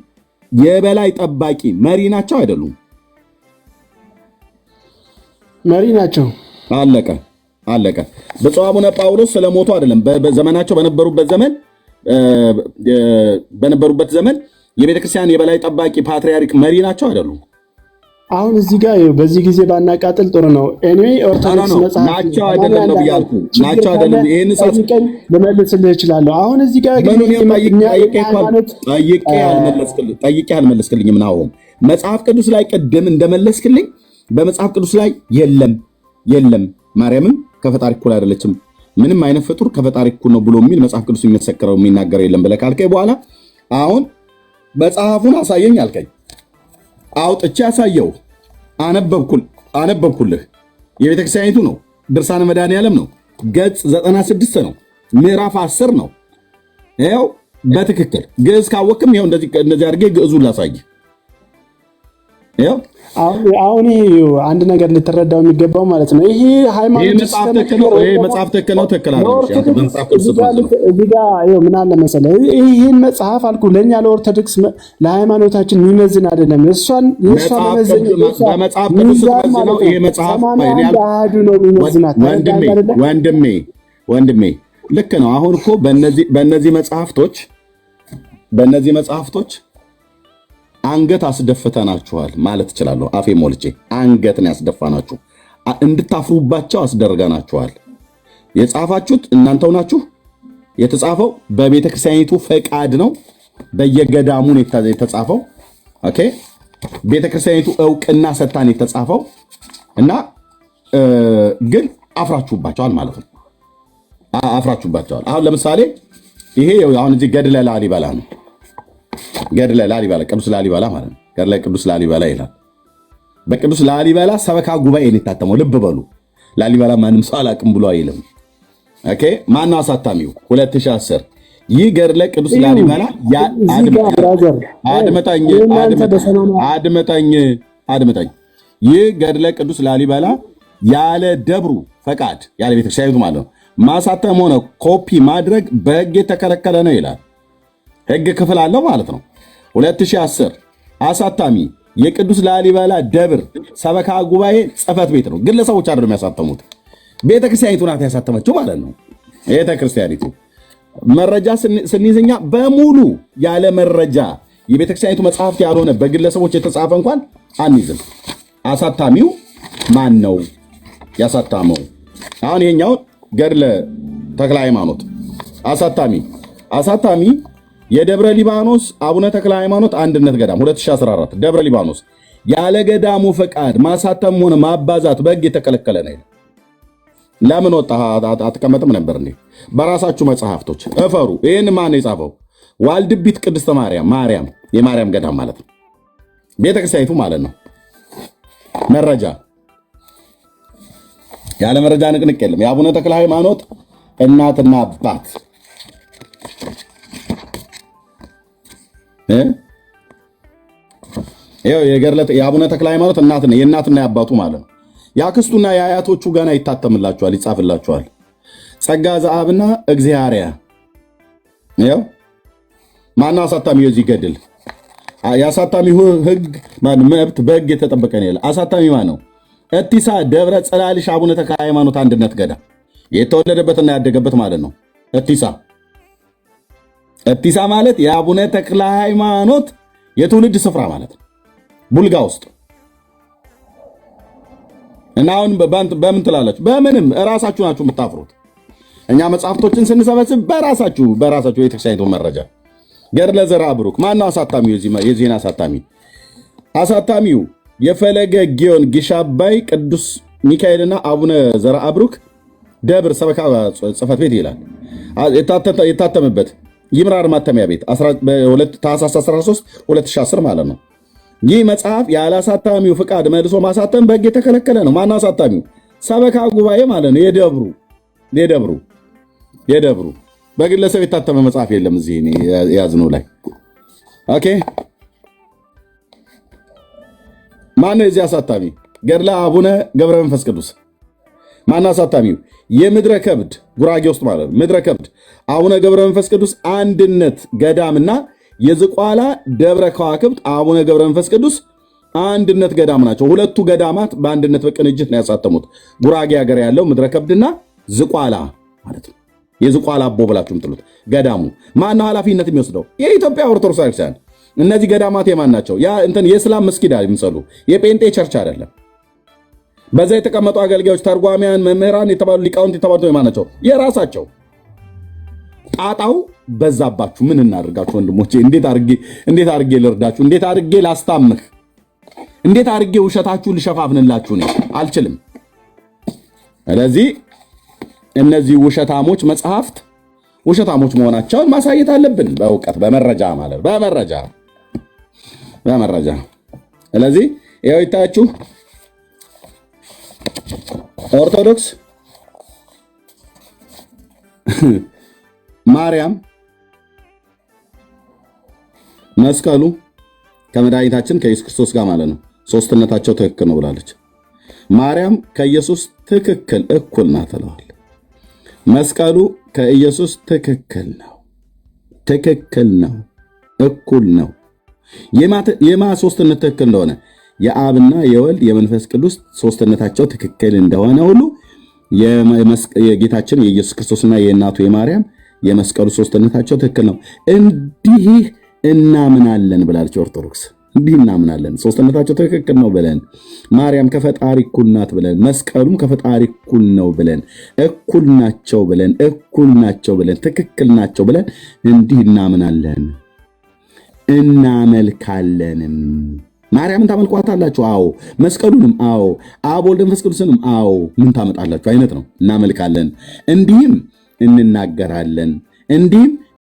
የበላይ ጠባቂ መሪ ናቸው አይደሉም? መሪ ናቸው። አለቀ። ብፁዕ አቡነ ጳውሎስ ስለሞቱ አይደለም። በዘመናቸው በነበሩበት ዘመን የቤተክርስቲያን የበላይ ጠባቂ ፓትርያርክ መሪ ናቸው አይደሉም? አሁን እዚህ ጋር በዚህ ጊዜ ባናቃጥል ጥሩ ነው። ኤኒዌይ ኦርቶዶክስ መጽሐፍ ናቸው አይደለም ነው ብያልኩ። ናቸው አይደለም። ይሄን ልመልስልህ እችላለሁ። አሁን እዚህ ጋር ጠይቄ አልመለስክልኝም። ናሆም መጽሐፍ ቅዱስ ላይ ቅድም እንደመለስክልኝ በመጽሐፍ ቅዱስ ላይ የለም ማርያምም ከፈጣሪ እኩል አይደለችም፣ ምንም አይነት ፍጡር ከፈጣሪ እኩል ነው ብሎ የሚል መጽሐፍ ቅዱስ የሚመሰክረው የሚናገረው የለም ብለህ ካልከኝ በኋላ አሁን መጽሐፉን አሳየኝ አልከኝ። አውጥቼ አሳየው፣ አነበብኩልህ። የቤተክርስቲያኒቱ ነው፣ ድርሳነ መድኃኔዓለም ነው፣ ገጽ 96 ነው፣ ምዕራፍ 10 ነው። ይኸው በትክክል ግዕዝ ካወቅም ይኸው እንደዚህ አድርጌ ግዕዙን ላሳይ። አሁን ይሄ አንድ ነገር ልትረዳው የሚገባው ማለት ነው። ይሄ ሃይማኖት መጽሐፍ ትክክል ነው። ምን አለ መሰለህ፣ ይህን መጽሐፍ አልኩ ለእኛ ለኦርቶዶክስ ለሃይማኖታችን የሚመዝን አይደለም። እሷን በመጽሐፍ ቅዱስ ነው ይሄ መጽሐፍ ነው የሚመዝናት። ወንድሜ ልክ ነው። አሁን እኮ በእነዚህ መጽሐፍቶች አንገት አስደፍተናችኋል ማለት እችላለሁ። አፌ ሞልቼ አንገትን ያስደፋናችሁ እንድታፍሩባቸው አስደርገናችኋል። የጻፋችሁት እናንተው ናችሁ። የተጻፈው በቤተ ክርስቲያኒቱ ፈቃድ ነው። በየገዳሙ የተጻፈው ኦኬ። ቤተ ክርስቲያኒቱ እውቅና ሰጥታን የተጻፈው እና ግን አፍራችሁባቸዋል ማለት ነው። አፍራችሁባቸዋል። አሁን ለምሳሌ ይሄ አሁን እዚህ ገድለ ላሊበላ ነው። ገድለ ላሊበላ ቅዱስ ላሊበላ ማለት ነው። ገድለ ቅዱስ ላሊበላ ይላል። በቅዱስ ላሊበላ ሰበካ ጉባኤ ነው የታተመው። ልብ በሉ። ላሊበላ ማንም ሰው አላቅም ብሎ አይልም። ኦኬ። ማነው አሳታሚው? 2010 ይህ ገድለ ቅዱስ ላሊበላ አድመጠኝ። ይህ ገድለ ቅዱስ ላሊበላ ያለ ደብሩ ፈቃድ ያለ ቤተክርስቲያኒቱ ማለት ነው ማሳተም ሆነ ኮፒ ማድረግ በሕግ የተከለከለ ነው ይላል። ሕግ ክፍል አለው ማለት ነው። 2010 አሳታሚ የቅዱስ ላሊበላ ደብር ሰበካ ጉባኤ ጽሕፈት ቤት ነው። ግለሰቦች አይደሉም ያሳተሙት፣ ቤተክርስቲያኒቱ ናት ያሳተመችው ማለት ነው። ቤተክርስቲያኒቱ መረጃ ስንይዝኛ በሙሉ ያለ መረጃ የቤተክርስቲያኒቱ መጽሐፍት ያልሆነ በግለሰቦች የተጻፈ እንኳን አንይዝም። አሳታሚው ማን ነው ያሳታመው? አሁን ይሄኛው ገድለ ተክለ ሃይማኖት አሳታሚ የደብረ ሊባኖስ አቡነ ተክለ ሃይማኖት አንድነት ገዳም 2014 ደብረ ሊባኖስ ያለ ገዳሙ ፈቃድ ማሳተም ሆነ ማባዛት በሕግ የተከለከለ ነው። ለምን ወጣ አትቀመጥም ነበር እንዴ? በራሳችሁ መጽሐፍቶች እፈሩ። ይህን ማን የጻፈው? ዋልድቢት ቅድስተ ማርያም የማርያም ገዳም ማለት ነው። ቤተክርስቲያኒቱ ማለት ነው። መረጃ ያለ መረጃ ንቅንቅ የለም። የአቡነ ተክለ ሃይማኖት እናትና አባት የአቡነ ተክለ ሃይማኖት የእናትና የአባቱ ማለት ነው። የአክስቱና የአያቶቹ ገና ይታተምላቸዋል፣ ይጻፍላቸዋል። ጸጋ ዘአብና እግዚአርያ ማነው አሳታሚ? የዚህ ገድል የአሳታሚው ሕግ መብት በሕግ የተጠበቀ ነው ይላል። አሳታሚ ማን ነው? እቲሳ ደብረ ጽላልሽ አቡነ ተክለ ሃይማኖት አንድነት ገዳም የተወለደበትና ያደገበት ማለት ነው። እቲሳ ማለት የአቡነ ተክለ ሃይማኖት የትውልድ ስፍራ ማለት ነው፣ ቡልጋ ውስጥ እና አሁን በምን ትላላችሁ? በምንም እራሳችሁ ናችሁ የምታፍሩት። እኛ መጽሐፍቶችን ስንሰበስብ በራሳችሁ ቤተክርስቲያኒቱ መረጃ። ገድለ ዘርአ ብሩክ ማነው አሳታሚው? የዚህን አሳታሚው የፈለገ ጊዮን ጊሻ አባይ ቅዱስ ሚካኤልና አቡነ ዘርአ ብሩክ ደብር ሰበካ ጽሕፈት ቤት ይላል። የታተመበት ይምራር ማተሚያ ቤት ታኅሳስ 13 2010 ማለት ነው። ይህ መጽሐፍ ያለ አሳታሚው ፍቃድ መልሶ ማሳተም በሕግ የተከለከለ ነው። ማነው አሳታሚው? ሰበካ ጉባኤ ማለት ነው። የደብሩ በግለሰብ የታተመ መጽሐፍ የለም እዚህ ያዝነው ላይ። ኦኬ። ማነው የዚህ አሳታሚ? ገድለ አቡነ ገብረ መንፈስ ቅዱስ ማነው አሳታሚው? የምድረ ከብድ ጉራጌ ውስጥ ማለት ነው። ምድረ ከብድ አቡነ ገብረ መንፈስ ቅዱስ አንድነት ገዳምና የዝቋላ ደብረ ከዋክብት አቡነ ገብረ መንፈስ ቅዱስ አንድነት ገዳም ናቸው። ሁለቱ ገዳማት በአንድነት በቅንጅት ነው ያሳተሙት። ጉራጌ ሀገር ያለው ምድረ ከብድና ዝቋላ ማለት ነው። የዝቋላ አቦ ብላችሁ ምጥሉት ገዳሙ ማነው ኃላፊነት የሚወስደው? የኢትዮጵያ ኦርቶዶክስ ቤተክርስቲያን። እነዚህ ገዳማት የማን ናቸው? ያ እንትን የእስላም መስጊድ አይምሰሉ፣ የጴንጤ ቸርች አይደለም። በዛ የተቀመጡ አገልጋዮች፣ ተርጓሚያን፣ መምህራን የተባሉ ሊቃውንት የተባሉ የማን ናቸው? የራሳቸው። ጣጣው በዛባችሁ። ምን እናደርጋችሁ ወንድሞቼ? እንዴት አድርጌ ልርዳችሁ? እንዴት አድርጌ ላስታምህ? እንዴት አድርጌ ውሸታችሁ ልሸፋፍንላችሁ? ነው አልችልም። ስለዚህ እነዚህ ውሸታሞች መጽሐፍት ውሸታሞች መሆናቸውን ማሳየት አለብን። በእውቀት በመረጃ ማለት በመረጃ። ስለዚህ ይኸው ይታያችሁ ኦርቶዶክስ ማርያም መስቀሉ ከመድኃኒታችን ከኢየሱስ ክርስቶስ ጋር ማለት ነው ሶስትነታቸው ትክክል ነው ብላለች። ማርያም ከኢየሱስ ትክክል እኩል ናት ትለዋል። መስቀሉ ከኢየሱስ ትክክል ነው እኩል ነው። የማ ሶስትነት ትክክል እንደሆነ የአብና የወልድ የመንፈስ ቅዱስ ሶስትነታቸው ትክክል እንደሆነ ሁሉ የጌታችን የኢየሱስ ክርስቶስና የእናቱ የማርያም የመስቀሉ ሶስትነታቸው ትክክል ነው። እንዲህ እናምናለን ብላለች ኦርቶዶክስ። እንዲህ እናምናለን ሶስትነታቸው ትክክል ነው ብለን፣ ማርያም ከፈጣሪ እኩል ናት ብለን፣ መስቀሉም ከፈጣሪ እኩል ነው ብለን፣ እኩል ናቸው ብለን ትክክል ናቸው ብለን እንዲህ እናምናለን እናመልካለንም። ማርያምን ታመልኳታላችሁ? አዎ። መስቀሉንም? አዎ። አብ ወልድ መንፈስ ቅዱስንም? አዎ። ምን ታመጣላችሁ አይነት ነው። እናመልካለን፣ እንዲህም እንናገራለን፣ እንዲህም